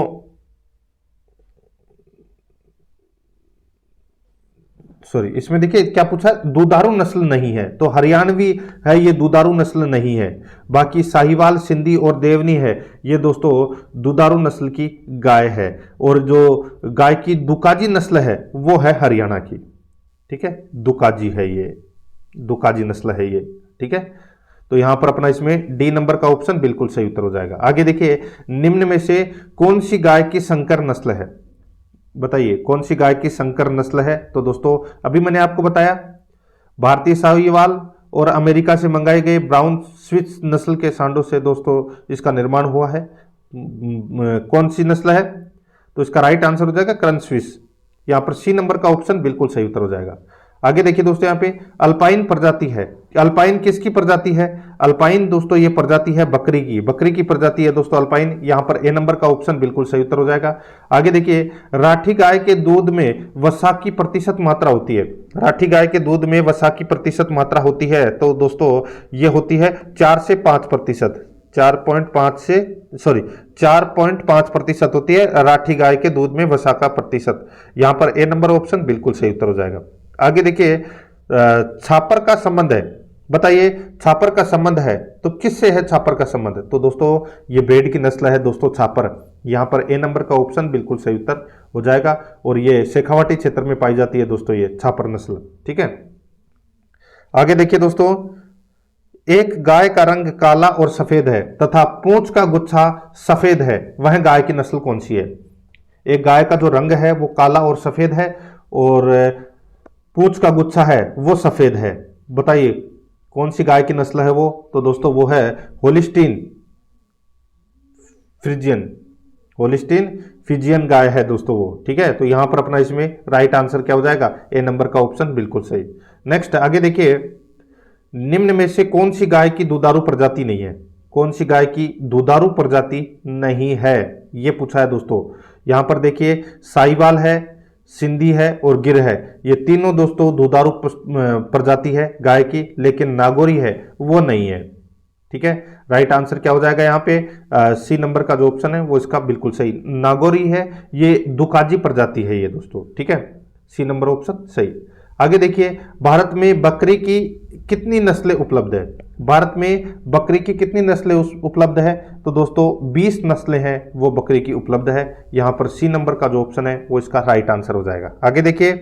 A: सॉरी, इसमें देखिए क्या पूछा, दुधारू नस्ल नहीं है, तो हरियाणवी है, ये दुधारू नस्ल नहीं है। बाकी साहिवाल, सिंधी और देवनी है, ये दोस्तों दुधारू नस्ल की गाय है। और जो गाय की दुकाजी नस्ल है वो है हरियाणा की, ठीक है, दुकाजी है ये, दुकाजी नस्ल है ये, ठीक है। तो यहां पर अपना इसमें डी नंबर का ऑप्शन बिल्कुल सही उत्तर हो जाएगा। आगे देखिए, निम्न में से कौन सी गाय की संकर नस्ल है, बताइए कौन सी गाय की संकर नस्ल है। तो दोस्तों अभी मैंने आपको बताया, भारतीय साहिवाल और अमेरिका से मंगाए गए ब्राउन स्विस नस्ल के सांडों से दोस्तों इसका निर्माण हुआ है। कौन सी नस्ल है, तो इसका राइट आंसर हो जाएगा क्रंच स्विस। यहां पर सी नंबर का ऑप्शन बिल्कुल सही उत्तर हो जाएगा। आगे देखिए दोस्तों, यहाँ पे अल्पाइन प्रजाति है। अल्पाइन किसकी प्रजाति है, अल्पाइन दोस्तों ये प्रजाति है बकरी की, बकरी की प्रजाति है दोस्तों अल्पाइन। यहां पर ए नंबर का ऑप्शन बिल्कुल सही उत्तर हो जाएगा। आगे देखिए, राठी गाय के दूध में वसा की प्रतिशत मात्रा होती है, राठी गाय के दूध में वसा की प्रतिशत मात्रा होती है, तो दोस्तों ये होती है 4 से 5%, 4.5 से 4.5% होती है राठी गाय के दूध में वसा का प्रतिशत। यहां पर ए नंबर ऑप्शन बिल्कुल सही उत्तर हो जाएगा। आगे देखिए, छापर का संबंध है, बताइए छापर का संबंध है तो किससे है छापर का संबंध, तो दोस्तों ये भेड़ की नस्ल है दोस्तों छापर। यहां पर ए नंबर का ऑप्शन बिल्कुल सही उत्तर हो जाएगा। और ये शेखावाटी क्षेत्र में पाई जाती है दोस्तों ये छापर नस्ल, ठीक है। आगे देखिए दोस्तों, एक गाय का रंग काला और सफेद है तथा पूंछ का गुच्छा सफेद है, वह गाय की नस्ल कौन सी है। एक गाय का जो रंग है वो काला और सफेद है और पूंछ का गुच्छा है वो सफेद है, बताइए कौन सी गाय की नस्ल है वो, तो दोस्तों वो है होलिस्टीन फ्रिजियन, होलिस्टीन फ्रिजियन गाय है दोस्तों वो, ठीक है। तो यहां पर अपना इसमें राइट आंसर क्या हो जाएगा, ए नंबर का ऑप्शन बिल्कुल सही। नेक्स्ट आगे देखिए, निम्न में से कौन सी गाय की दुधारू प्रजाति नहीं है, कौन सी गाय की दुधारू प्रजाति नहीं है, ये पूछा है दोस्तों। यहां पर देखिए, साहिवाल है, सिंधी है और गिर है, ये तीनों दोस्तों दुधारू प्रजाति है गाय की, लेकिन नागौरी है वो नहीं है, ठीक है। राइट आंसर क्या हो जाएगा यहाँ पे, सी नंबर का जो ऑप्शन है वो इसका बिल्कुल सही, नागौरी है, ये दुकाजी प्रजाति है ये दोस्तों, ठीक है, सी नंबर ऑप्शन सही। आगे देखिए, भारत में बकरी की कितनी नस्लें उपलब्ध है, भारत में बकरी की कितनी नस्लें उपलब्ध है, तो दोस्तों 20 नस्लें हैं वो बकरी की उपलब्ध है। यहां पर सी नंबर का जो ऑप्शन है वो इसका राइट आंसर हो जाएगा। आगे देखिए,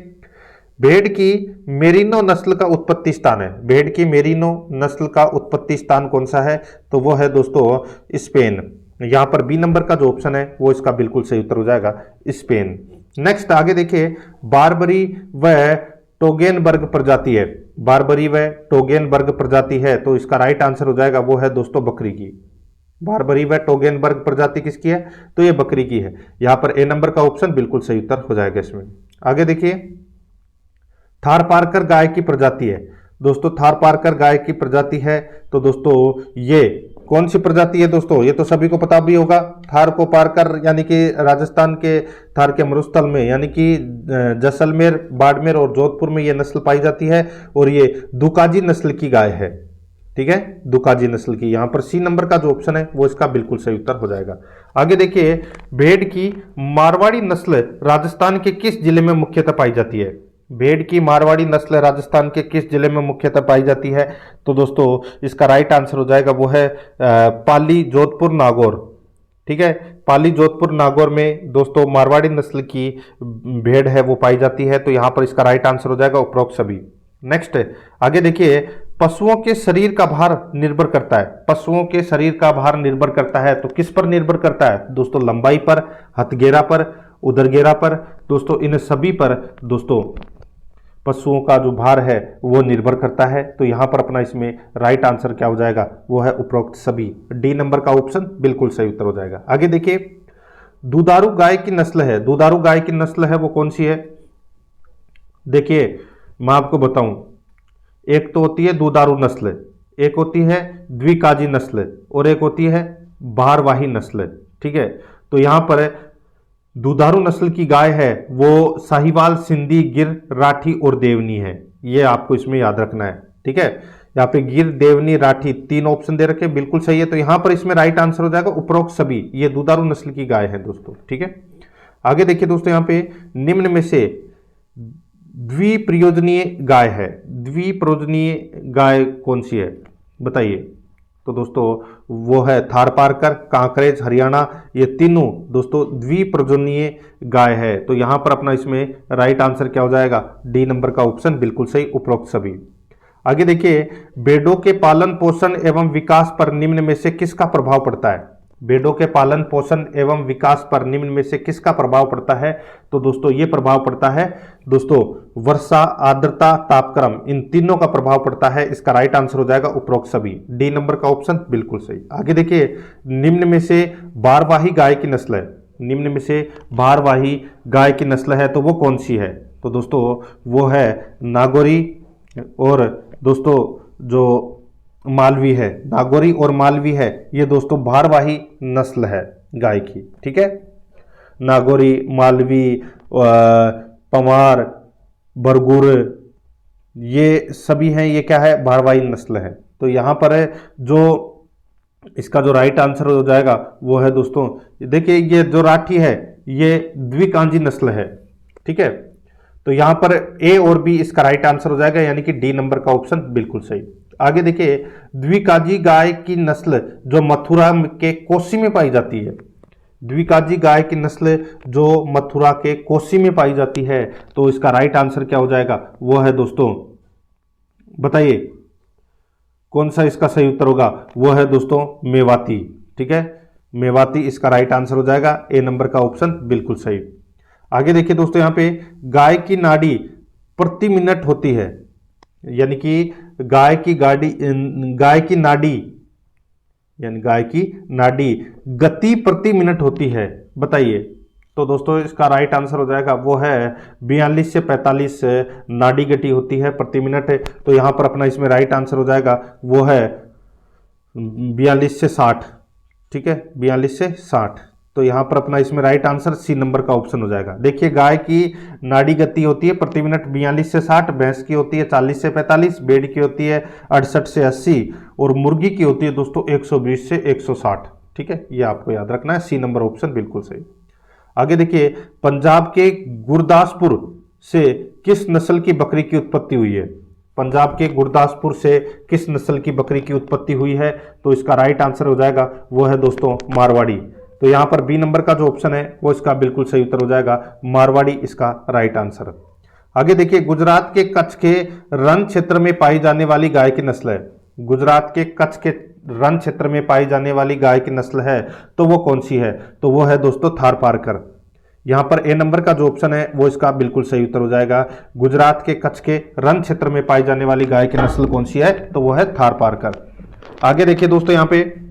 A: भेड़ की मेरिनो नस्ल का उत्पत्ति स्थान है, भेड़ की मेरिनो नस्ल का उत्पत्ति स्थान कौन सा है, तो वो है दोस्तों स्पेन। यहां पर बी नंबर का जो ऑप्शन है वो इसका बिल्कुल सही उत्तर हो जाएगा, स्पेन। नेक्स्ट आगे देखिए, बारबरी व टोगेनबर्ग प्रजाति है, बारबरी व टोगेनबर्ग प्रजाति है, तो इसका राइट आंसर हो जाएगा वो है दोस्तों बकरी की, बारबरी व टोगेनबर्ग प्रजाति किसकी है, तो ये बकरी की है। यहां पर ए नंबर का ऑप्शन बिल्कुल सही उत्तर हो जाएगा इसमें। आगे देखिए, थारपारकर गाय की प्रजाति है दोस्तों, थारपारकर गाय की प्रजाति है, तो दोस्तों ये कौन सी प्रजाति है दोस्तों, ये तो सभी को पता भी होगा, थार को पार कर, यानी कि राजस्थान के थार के मरुस्थल में, यानी कि जैसलमेर, बाड़मेर और जोधपुर में ये नस्ल पाई जाती है और ये दुकाजी नस्ल की गाय है, ठीक है, दुकाजी नस्ल की। यहां पर सी नंबर का जो ऑप्शन है वो इसका बिल्कुल सही उत्तर हो जाएगा। आगे देखिए, भेड़ की मारवाड़ी नस्ल राजस्थान के किस जिले में मुख्यतः पाई जाती है, भेड़ की मारवाड़ी नस्ल राजस्थान के किस जिले में मुख्यतः पाई जाती है, तो दोस्तों इसका राइट आंसर हो जाएगा वो है पाली, जोधपुर, नागौर, ठीक है, पाली, जोधपुर, नागौर में दोस्तों मारवाड़ी नस्ल की भेड़ है वो पाई जाती है, तो यहां पर इसका राइट आंसर हो जाएगा उपरोक्त सभी। नेक्स्ट आगे देखिए, पशुओं के शरीर का भार निर्भर करता है, पशुओं के शरीर का भार निर्भर करता है, तो किस पर निर्भर करता है दोस्तों, लंबाई पर, हथगेरा पर, उदरगेरा पर, दोस्तों इन सभी पर दोस्तों पशुओं का जो भार है वो निर्भर करता है। तो यहां पर अपना इसमें राइट आंसर क्या हो जाएगा, वो है उपरोक्त सभी, डी नंबर का ऑप्शन बिल्कुल सही उत्तर हो जाएगा। आगे देखिए, दुधारू गाय की नस्ल है, दुधारू गाय की नस्ल है वो कौन सी है, देखिए मैं आपको बताऊं, एक तो होती है दुधारू नस्ल, एक होती है द्विकाजी नस्ल और एक होती है भारवाही नस्ल, ठीक है। तो यहाँ पर दुधारू नस्ल की गाय है वो साहिवाल, सिंधी, गिर, राठी और देवनी है। ये आपको इसमें याद रखना है, ठीक है। यहाँ पे गिर, देवनी, राठी 3 ऑप्शन दे रखे, बिल्कुल सही है। तो यहाँ पर इसमें राइट आंसर हो जाएगा उपरोक्त सभी। ये दुधारू नस्ल की गाय है दोस्तों, ठीक है। आगे देखिए दोस्तों, यहाँ पे निम्न में से द्विप्रयोजनीय गाय है, द्विप्रयोजनीय गाय कौन सी है बताइए। तो दोस्तों वो है थारपारकर, कांकरेज, हरियाणा। ये तीनों दोस्तों द्विप्रयोजनीय गाय है। तो यहां पर अपना इसमें राइट आंसर क्या हो जाएगा, डी नंबर का ऑप्शन, बिल्कुल सही, उपरोक्त सभी। आगे देखिए, भेड़ों के पालन पोषण एवं विकास पर निम्न में से किसका प्रभाव पड़ता है। भेड़ों के पालन पोषण एवं विकास पर निम्न में से किसका प्रभाव पड़ता है। तो दोस्तों ये प्रभाव पड़ता है दोस्तों वर्षा, आर्द्रता, तापक्रम, इन तीनों का प्रभाव पड़ता है। इसका राइट आंसर हो जाएगा उपरोक्त सभी, डी नंबर का ऑप्शन, बिल्कुल सही। आगे देखिए, निम्न में से भारवाही गाय की नस्ल है, निम्न में से भारवाही गाय की नस्ल है तो वो कौन सी है। तो दोस्तों वो है नागौरी और दोस्तों जो मालवी है, नागौरी और मालवी है, ये दोस्तों भारवाही नस्ल है गाय की, ठीक है। नागौरी, मालवी, पमार, बरगुर, ये सभी हैं, ये क्या है, भारवाही नस्ल है। तो यहां पर जो इसका जो राइट आंसर हो जाएगा वो है दोस्तों, देखिए ये जो राठी है ये द्विकांजी नस्ल है, ठीक है। तो यहां पर ए और बी इसका राइट आंसर हो जाएगा, यानी कि डी नंबर का ऑप्शन बिल्कुल सही। आगे देखिए, द्विकाजी गाय की नस्ल जो मथुरा के कोसी में पाई जाती है, द्विकाजी गाय की नस्ल जो मथुरा के कोसी में पाई जाती है, तो इसका राइट आंसर क्या हो जाएगा, वो है दोस्तों, बताइए कौन सा इसका सही उत्तर होगा। वो है दोस्तों मेवाती, ठीक है, मेवाती इसका राइट आंसर हो जाएगा, ए नंबर का ऑप्शन बिल्कुल सही। आगे देखिए दोस्तों, यहां पे गाय की नाड़ी प्रति मिनट होती है, यानी कि गाय की नाड़ी यानी गाय की नाड़ी गति प्रति मिनट होती है, बताइए। तो दोस्तों इसका राइट आंसर हो जाएगा वो है 42 से 45 नाड़ी गति होती है प्रति मिनट। तो यहां पर अपना इसमें राइट आंसर हो जाएगा वो है 42 से 60, ठीक है, 42 से 60। तो यहां पर अपना इसमें राइट आंसर सी नंबर का ऑप्शन हो जाएगा। देखिए गाय की नाड़ी गति होती है प्रति मिनट 42 से 60, भैंस की होती है 40 से 45, भेड़ की होती है 68 से 80 और मुर्गी की होती है दोस्तों 120 से 160, ठीक है, ये आपको याद रखना है, सी नंबर ऑप्शन बिल्कुल सही। आगे देखिए, पंजाब के गुरदासपुर से किस नस्ल की बकरी की उत्पत्ति हुई है। पंजाब के गुरदासपुर से किस नस्ल की बकरी की उत्पत्ति हुई है। तो इसका राइट आंसर हो जाएगा वो है दोस्तों मारवाड़ी। तो यहां पर बी नंबर का जो ऑप्शन है वो इसका बिल्कुल सही उत्तर हो जाएगा, मारवाड़ी इसका राइट आंसर। आगे देखिए, गुजरात के कच्छ के रण क्षेत्र में पाई जाने वाली गाय की नस्ल है, गुजरात के कच्छ के रण क्षेत्र में पाई जाने वाली गाय की नस्ल है तो वो कौन सी है। तो वो है दोस्तों थारपारकर। यहां पर ए नंबर का जो ऑप्शन है वो इसका बिल्कुल सही उत्तर हो जाएगा, गुजरात के कच्छ के रण क्षेत्र में पाई जाने वाली गाय की नस्ल कौन सी है, तो वो है थारपारकर। आगे देखिए दोस्तों, यहां पे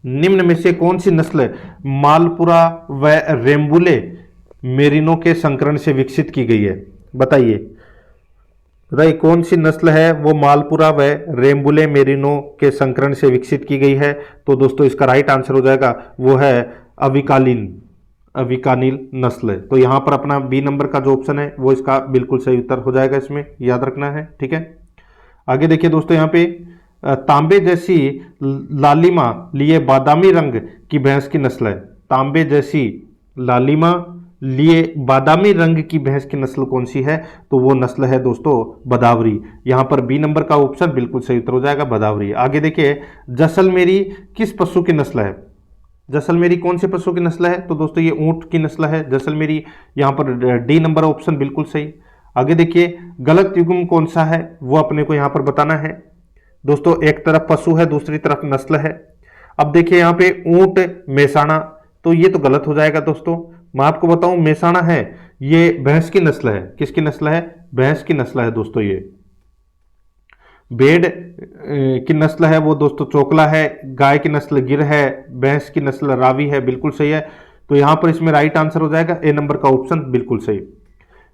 A: निम्न में से कौन सी नस्ल मालपुरा व रेम्बुले मेरिनो के संकरण से विकसित की गई है, बताइए कौन सी नस्ल है वो मालपुरा व रेम्बुले मेरिनो के संकरण से विकसित की गई है। तो दोस्तों इसका राइट आंसर हो जाएगा वो है अविकानिल नस्ल। तो यहां पर अपना बी नंबर का जो ऑप्शन है वो इसका बिल्कुल सही उत्तर हो जाएगा, इसमें याद रखना है, ठीक है। आगे देखिए दोस्तों, यहाँ पे तांबे जैसी लालिमा लिए बादामी रंग की भैंस की नस्ल है, तांबे जैसी लालिमा लिए बादामी रंग की भैंस की नस्ल कौन सी है। तो वो नस्ल है दोस्तों बदावरी। यहां पर बी नंबर का ऑप्शन बिल्कुल सही उत्तर हो जाएगा, बदावरी। आगे देखिए, जैसलमेरी किस पशु की नस्ल है, जैसलमेरी कौन से पशु की नस्ल है। तो दोस्तों ये ऊंट की नस्ल है जैसलमेरी, यहां पर डी नंबर ऑप्शन बिल्कुल सही। आगे देखिए, गलत युग्म कौन सा है वो अपने को यहां पर बताना है दोस्तों, एक तरफ पशु है दूसरी तरफ नस्ल है। अब देखिए यहाँ पे ऊंट मेसाना, तो ये तो गलत हो जाएगा दोस्तों। मैं आपको बताऊं मेसाना है ये भैंस की नस्ल है, किसकी नस्ल है, भैंस की नस्ल है दोस्तों। ये भेड़ की नस्ल है वो दोस्तों चोकला है, गाय की नस्ल गिर है, भैंस की नस्ल रावी है, बिल्कुल सही है। तो यहां पर इसमें राइट आंसर हो जाएगा ए नंबर का ऑप्शन बिल्कुल सही।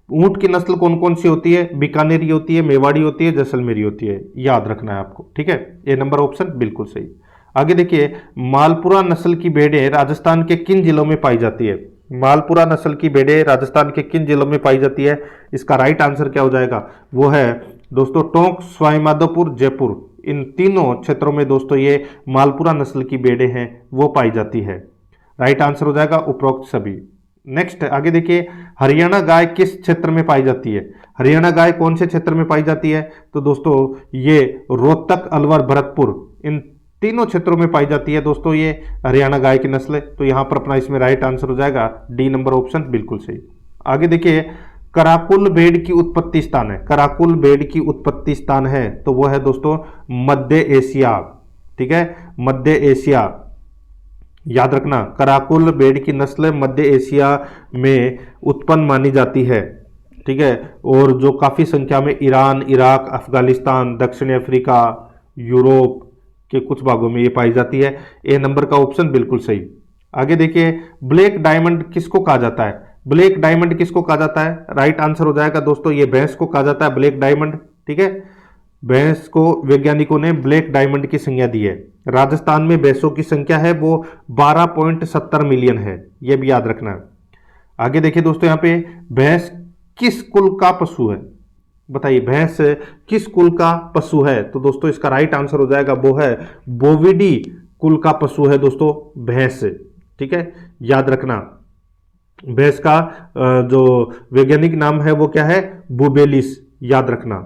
A: ऊंट की नस्ल कौन कौन सी होती है, बीकानेरी होती है, मेवाड़ी होती है, जैसलमेरी होती है, याद रखना है आपको, ठीक है, ए नंबर ऑप्शन बिल्कुल सही। आगे देखिए, मालपुरा नस्ल की भेड़ें राजस्थान के किन जिलों में पाई जाती है? मालपुरा नस्ल की भेड़ें राजस्थान के किन जिलों में पाई जाती है? इसका राइट आंसर क्या हो जाएगा? वो है दोस्तों टोंक, सवाईमाधोपुर, जयपुर। इन तीनों क्षेत्रों में दोस्तों ये मालपुरा नस्ल की भेड़ें हैं वो पाई जाती है। राइट आंसर हो जाएगा उपरोक्त सभी। नेक्स्ट आगे देखिए, हरियाणा गाय किस क्षेत्र में पाई जाती है? हरियाणा गाय कौन से क्षेत्र में पाई जाती है? तो दोस्तों ये रोहतक, अलवर, भरतपुर, इन तीनों क्षेत्रों में पाई जाती है दोस्तों ये हरियाणा गाय की नस्ल। तो यहां पर अपना इसमें राइट आंसर हो जाएगा डी नंबर ऑप्शन, बिल्कुल सही। आगे देखिए, कराकुल भेड़ की उत्पत्ति स्थान है, कराकुल भेड़ की उत्पत्ति स्थान है तो वो है दोस्तों मध्य एशिया। ठीक है, मध्य एशिया, याद रखना, कराकुल भेड़ की नस्ल मध्य एशिया में उत्पन्न मानी जाती है। ठीक है, और जो काफी संख्या में ईरान, इराक, अफगानिस्तान, दक्षिण अफ्रीका, यूरोप के कुछ भागों में ये पाई जाती है। ए नंबर का ऑप्शन बिल्कुल सही। आगे देखिए, ब्लैक डायमंड किसको कहा जाता है? ब्लैक डायमंड किसको कहा जाता है? राइट आंसर हो जाएगा दोस्तों ये भैंस को कहा जाता है ब्लैक डायमंड। ठीक है, भैंस को वैज्ञानिकों ने ब्लैक डायमंड की संज्ञा दी है। राजस्थान में भैंसों की संख्या है वो 12.70 मिलियन है, यह भी याद रखना है। आगे देखिए दोस्तों, यहाँ पे भैंस किस कुल का पशु है? बताइए, भैंस किस कुल का पशु है? तो दोस्तों इसका राइट आंसर हो जाएगा वो है बोविडी कुल का पशु है दोस्तों भैंस। ठीक है, याद रखना, भैंस का जो वैज्ञानिक नाम है वो क्या है? बुबेलिस, याद रखना,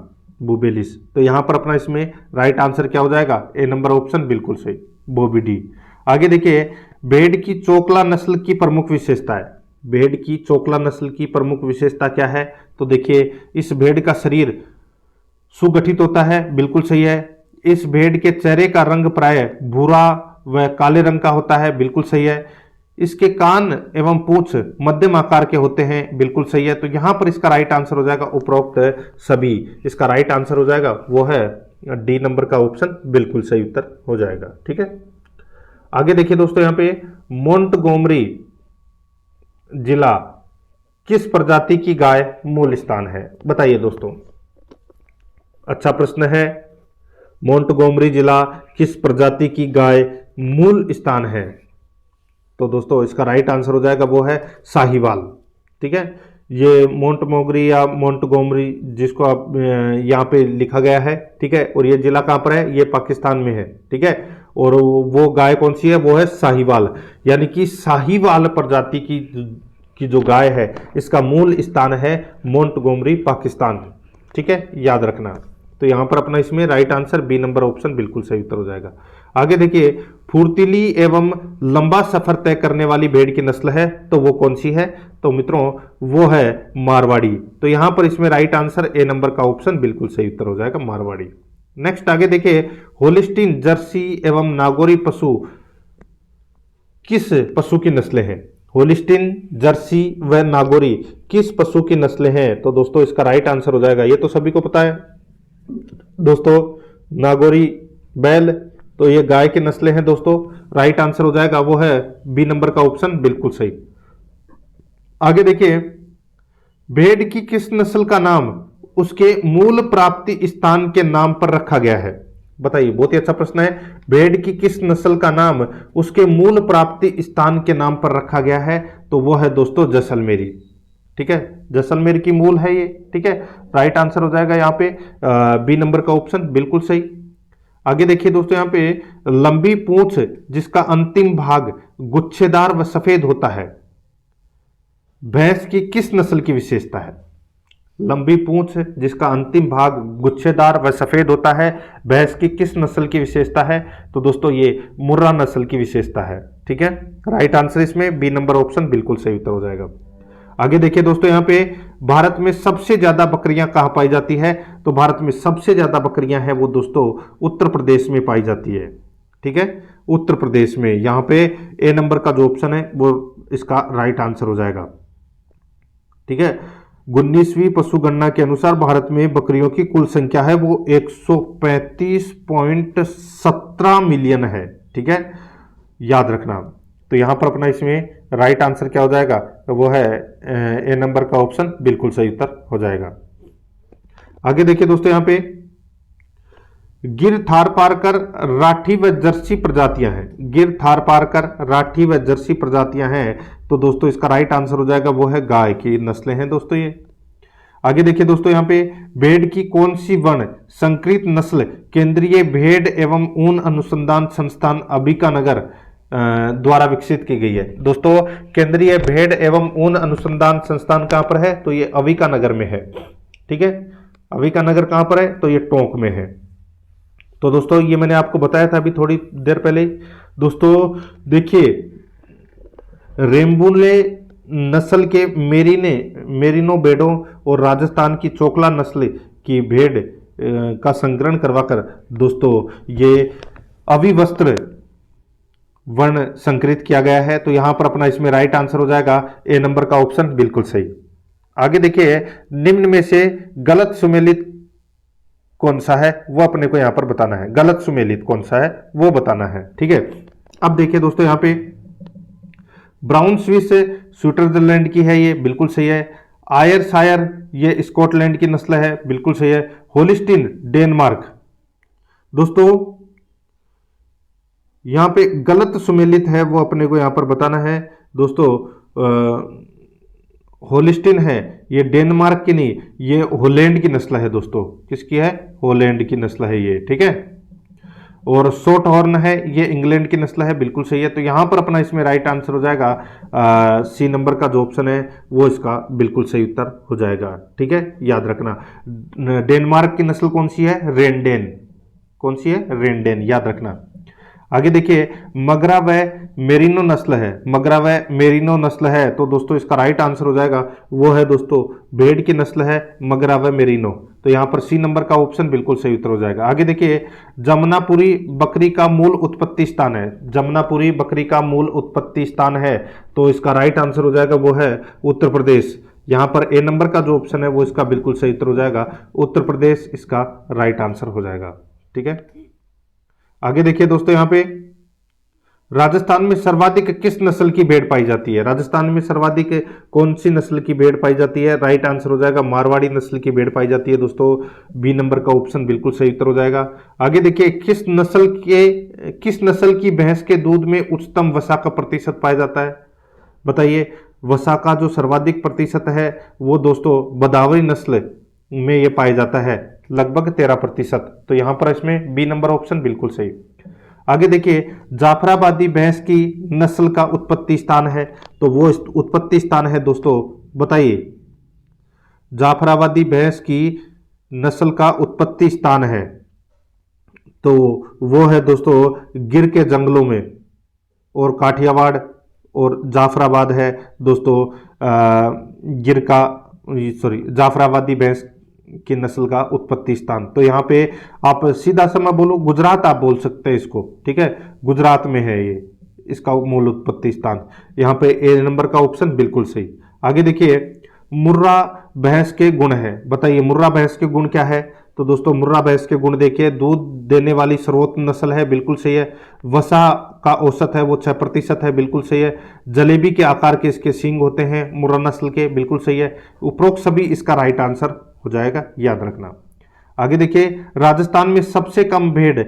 A: बुबेलिस। तो यहां पर अपना इसमें राइट आंसर क्या हो जाएगा? ए नंबर ऑप्शन बिल्कुल सही, बोविडी। आगे देखिए, भेड़ की चोकला नस्ल की प्रमुख विशेषता है। भेड़ की चोकला नस्ल की प्रमुख विशेषता क्या है? तो देखिए, इस भेड़ का शरीर सुगठित होता है, बिल्कुल सही है। इस भेड़ के चेहरे का रंग प्राय भूरा व काले रंग का होता है, बिल्कुल सही है। इसके कान एवं पूंछ मध्यम आकार के होते हैं, बिल्कुल सही है। तो यहां पर इसका राइट आंसर हो जाएगा उपरोक्त सभी। इसका राइट आंसर हो जाएगा वो है डी नंबर का ऑप्शन, बिल्कुल सही उत्तर हो जाएगा। ठीक है, आगे देखिए दोस्तों, यहां पे मोंटगोमरी जिला किस प्रजाति की गाय मूल स्थान है? बताइए दोस्तों, अच्छा प्रश्न है। मोंटगोमरी जिला किस प्रजाति की गाय मूल स्थान है? तो दोस्तों इसका राइट आंसर हो जाएगा वो है साहिवाल। ठीक है, ये मोंटगोमरी या मोंटगोमरी जिसको आप यहाँ पे लिखा गया है। ठीक है, और ये जिला कहाँ पर है? ये पाकिस्तान में है। ठीक है, और वो गाय कौन सी है? वो है साहिवाल, यानी कि साहिवाल प्रजाति की जो गाय है इसका मूल स्थान है मोंटगोमरी, पाकिस्तान। ठीक है, याद रखना। तो यहां पर अपना इसमें right answer B number option बिल्कुल सही उत्तर हो जाएगा। आगे देखिए, फुर्तीली एवं लंबा सफर तय करने वाली भेड़ की नस्ल है तो वो कौन सी है? तो मित्रों वो है मारवाड़ी। तो यहां पर इसमें राइट आंसर ए नंबर का ऑप्शन बिल्कुल सही उत्तर हो जाएगा, मारवाड़ी। नेक्स्ट आगे देखिए, होलिस्टीन, जर्सी एवं नागौरी पशु किस पशु की नस्लें हैं? होलिस्टीन, जर्सी व नागौरी किस पशु की नस्लें हैं? तो दोस्तों इसका राइट आंसर हो जाएगा, ये तो सभी को पता है दोस्तों, नागौरी बैल, तो ये गाय की नस्लें हैं दोस्तों। राइट आंसर हो जाएगा वो है बी नंबर का ऑप्शन, बिल्कुल सही। आगे देखिए, भेड़ की किस नस्ल का नाम उसके मूल प्राप्ति स्थान के नाम पर रखा गया है? बताइए, बहुत ही अच्छा प्रश्न है। भेड़ की किस नस्ल का नाम उसके मूल प्राप्ति स्थान के नाम पर रखा गया है? तो वो है दोस्तों जैसलमेरी। ठीक है, जैसलमेर की मूल है ये। ठीक है, राइट आंसर हो जाएगा यहाँ पे बी नंबर का ऑप्शन, बिल्कुल सही। आगे देखिए दोस्तों, यहाँ पे लंबी पूंछ जिसका अंतिम भाग गुच्छेदार व सफेद होता है, भैंस की किस नस्ल की विशेषता है? लंबी पूंछ जिसका अंतिम भाग गुच्छेदार व सफेद होता है, भैंस की किस नस्ल की विशेषता है? तो दोस्तों ये मुर्रा नस्ल की विशेषता है। ठीक है, राइट आंसर इसमें बी नंबर ऑप्शन बिल्कुल सही उत्तर हो जाएगा। आगे देखिए दोस्तों, यहाँ पे भारत में सबसे ज्यादा बकरियां कहां पाई जाती है? तो भारत में सबसे ज्यादा बकरियां हैं वो दोस्तों उत्तर प्रदेश में पाई जाती है। ठीक है, उत्तर प्रदेश में, यहाँ पे ए नंबर का जो ऑप्शन है वो इसका राइट आंसर हो जाएगा। ठीक है, 19वीं पशु गणना के अनुसार भारत में बकरियों की कुल संख्या है वो 135.17 मिलियन है। ठीक है, याद रखना। तो यहां पर अपना इसमें राइट आंसर क्या हो जाएगा? तो वो है ए नंबर का ऑप्शन, बिल्कुल सही उत्तर हो जाएगा। आगे देखिए दोस्तों, यहां पे गिर थारपारकर, राठी व जर्सी प्रजातियां हैं। गिर थारपारकर, राठी व जर्सी प्रजातियां हैं। तो दोस्तों इसका राइट आंसर हो जाएगा वो है गाय की नस्लें हैं दोस्तों ये। आगे देखिए दोस्तों यहाँ पे भेड़ की कौन सी वर्ण संकरित नस्ल केंद्रीय भेड़ एवं ऊन अनुसंधान संस्थान अंबिकानगर द्वारा विकसित की गई है। दोस्तों केंद्रीय भेड़ एवं ऊन अनुसंधान संस्थान कहां पर है? तो ये अंबिकानगर में है। ठीक है, अंबिकानगर कहां पर है? तो ये टोंक में है। तो दोस्तों ये मैंने आपको बताया था अभी थोड़ी देर पहले। दोस्तों देखिए रेम्बुले नस्ल के मेरिनो भेड़ों और राजस्थान की चोकला नस्ल की भेड़ का संग्रहण करवाकर दोस्तों ये अविवस्त्र वर्ण संकरित किया गया है। तो यहां पर अपना इसमें राइट आंसर हो जाएगा ए नंबर का ऑप्शन बिल्कुल सही। आगे देखिए निम्न में से गलत सुमेलित कौन सा है वो अपने को यहां पर बताना है। गलत सुमेलित कौन सा है वो बताना है। ठीक है, अब देखिए दोस्तों यहां पे ब्राउन स्विस स्विट्जरलैंड की है, ये बिल्कुल सही है। आयर शायर ये स्कॉटलैंड की नस्ल है, बिल्कुल सही है। Holstein Denmark. दोस्तों यहां पे गलत सुमेलित है वो अपने को यहां पर बताना है। दोस्तों होलिस्टीन है ये डेनमार्क की नहीं, ये हॉलैंड की नस्ल है दोस्तों। किसकी है? हॉलैंड की नस्ल है ये। ठीक है, और शॉर्ट हॉर्न है ये इंग्लैंड की नस्ल है, बिल्कुल सही है। तो यहां पर अपना इसमें राइट आंसर हो जाएगा सी नंबर का जो ऑप्शन है वो इसका बिल्कुल सही उत्तर हो जाएगा। ठीक है, याद रखना। डेनमार्क की नस्ल कौन सी है? रेनडेन। कौन सी है? रेनडेन, याद रखना। आगे देखिए मगरा व मेरिनो नस्ल है। मगरा व मेरिनो नस्ल है तो दोस्तों इसका राइट आंसर हो जाएगा वो है दोस्तों भेड़ की नस्ल है मगरा व मेरिनो। तो यहां पर सी नंबर का ऑप्शन बिल्कुल सही उत्तर हो जाएगा। आगे देखिए जमुनापुरी बकरी का मूल उत्पत्ति स्थान है। जमुनापुरी बकरी का मूल उत्पत्ति स्थान है तो इसका राइट आंसर हो जाएगा वो है उत्तर प्रदेश। यहां पर ए नंबर का जो ऑप्शन है वो इसका बिल्कुल सही उत्तर हो जाएगा। उत्तर प्रदेश इसका राइट आंसर हो जाएगा। ठीक है, आगे देखिए दोस्तों यहां पे राजस्थान में सर्वाधिक किस नस्ल की भेड़ पाई जाती है? राजस्थान में सर्वाधिक कौन सी नस्ल की भेड़ पाई जाती है? राइट आंसर हो जाएगा मारवाड़ी नस्ल की भेड़ पाई जाती है दोस्तों। बी नंबर का ऑप्शन बिल्कुल सही उत्तर हो जाएगा। आगे देखिए किस नस्ल की भैंस के दूध में उच्चतम वसा का प्रतिशत पाया जाता है? बताइए। वसा का जो सर्वाधिक प्रतिशत है वो दोस्तों बदावरी नस्ल में ये पाया जाता है, लगभग 13%। तो यहां पर इसमें बी नंबर ऑप्शन बिल्कुल सही। आगे देखिए जाफराबादी भैंस की नस्ल का उत्पत्ति स्थान है तो वो उत्पत्ति स्थान है दोस्तों, बताइए। जाफराबादी भैंस की नस्ल का उत्पत्ति स्थान है तो वो है दोस्तों गिर के जंगलों में, और काठियावाड़ और जाफराबाद है दोस्तों जाफराबादी भैंस की नस्ल का उत्पत्ति स्थान। तो यहां पे आप सीधा सा मैं बोलूं गुजरात आप बोल सकते हैं इसको। ठीक है, गुजरात में है ये इसका मूल उत्पत्ति स्थान। यहां पे ए नंबर का ऑप्शन बिल्कुल सही। आगे देखिए मुर्रा भैंस के गुण है। बताइए मुर्रा भैंस के गुण क्या है? तो दोस्तों मुर्रा भैंस के गुण देखिए दूध देने वाली सर्वोत्तम नस्ल है, बिल्कुल सही है। वसा का औसत है वो 6% है, बिल्कुल सही है। जलेबी के आकार के इसके सींग होते हैं मुर्रा नस्ल के, बिल्कुल सही है। उपरोक्त सभी इसका राइट आंसर हो जाएगा, याद रखना। आगे देखिए राजस्थान में सबसे कम भेड़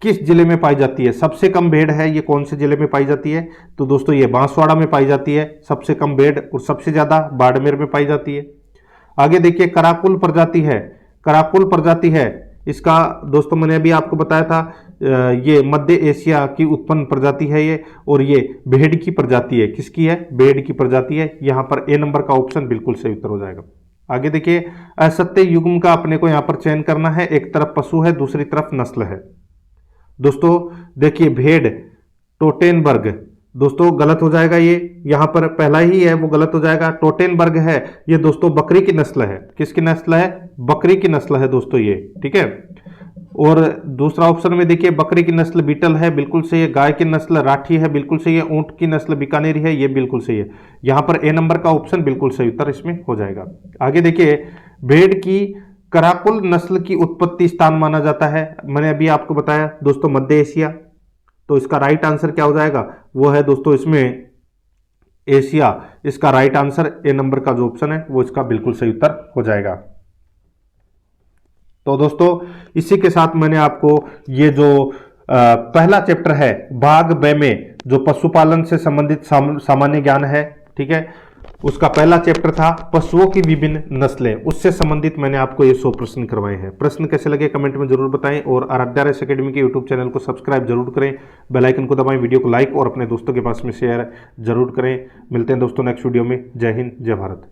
A: किस जिले में पाई जाती है? सबसे कम भेड़ है ये कौन से जिले में पाई जाती है? तो दोस्तों ये बांसवाड़ा में पाई जाती है सबसे कम भेड़, और सबसे ज्यादा बाड़मेर में पाई जाती है। आगे देखिए कराकुल प्रजाति है। कराकुल प्रजाति है इसका दोस्तों मैंने अभी आपको बताया था ये मध्य एशिया की उत्पन्न प्रजाति है ये, और ये भेड़ की प्रजाति है। किसकी है? भेड़ की प्रजाति है। यहां पर ए नंबर का ऑप्शन बिल्कुल सही उत्तर हो जाएगा। आगे देखिए असत्य युग्म का अपने को यहां पर चयन करना है। एक तरफ पशु है दूसरी तरफ नस्ल है। दोस्तों देखिए भेड़ टोटेनबर्ग, दोस्तों गलत हो जाएगा ये, यहां पर पहला ही है वो गलत हो जाएगा। टोटेनबर्ग है ये दोस्तों बकरी की नस्ल है। किसकी नस्ल है? बकरी की नस्ल है दोस्तों ये। ठीक है, और दूसरा ऑप्शन में देखिए बकरी की नस्ल बीटल है, बिल्कुल सही है। गाय की नस्ल राठी है, बिल्कुल सही है। ऊंट की नस्ल बीकानेरी है, ये बिल्कुल सही है। यहां पर ए नंबर का ऑप्शन बिल्कुल सही उत्तर इसमें हो जाएगा। आगे देखिए भेड़ की कराकुल नस्ल की उत्पत्ति स्थान माना जाता है, मैंने अभी आपको बताया दोस्तों मध्य एशिया। तो इसका राइट आंसर क्या हो जाएगा? वो है दोस्तों इसमें एशिया। इसका राइट आंसर ए नंबर का जो ऑप्शन है वो इसका बिल्कुल सही उत्तर हो जाएगा। तो दोस्तों इसी के साथ मैंने आपको ये जो पहला चैप्टर है भाग ब में जो पशुपालन से संबंधित सामान्य ज्ञान है, ठीक है, उसका पहला चैप्टर था पशुओं की विभिन्न नस्लें, उससे संबंधित मैंने आपको ये 100 प्रश्न करवाए हैं। प्रश्न कैसे लगे कमेंट में जरूर बताएं और आराध्या रेस एकेडमी के यूट्यूब चैनल को सब्सक्राइब जरूर करें, बेल आइकन को दबाएं, वीडियो को लाइक और अपने दोस्तों के पास में शेयर जरूर करें। मिलते हैं दोस्तों नेक्स्ट वीडियो में। जय हिंद, जय भारत।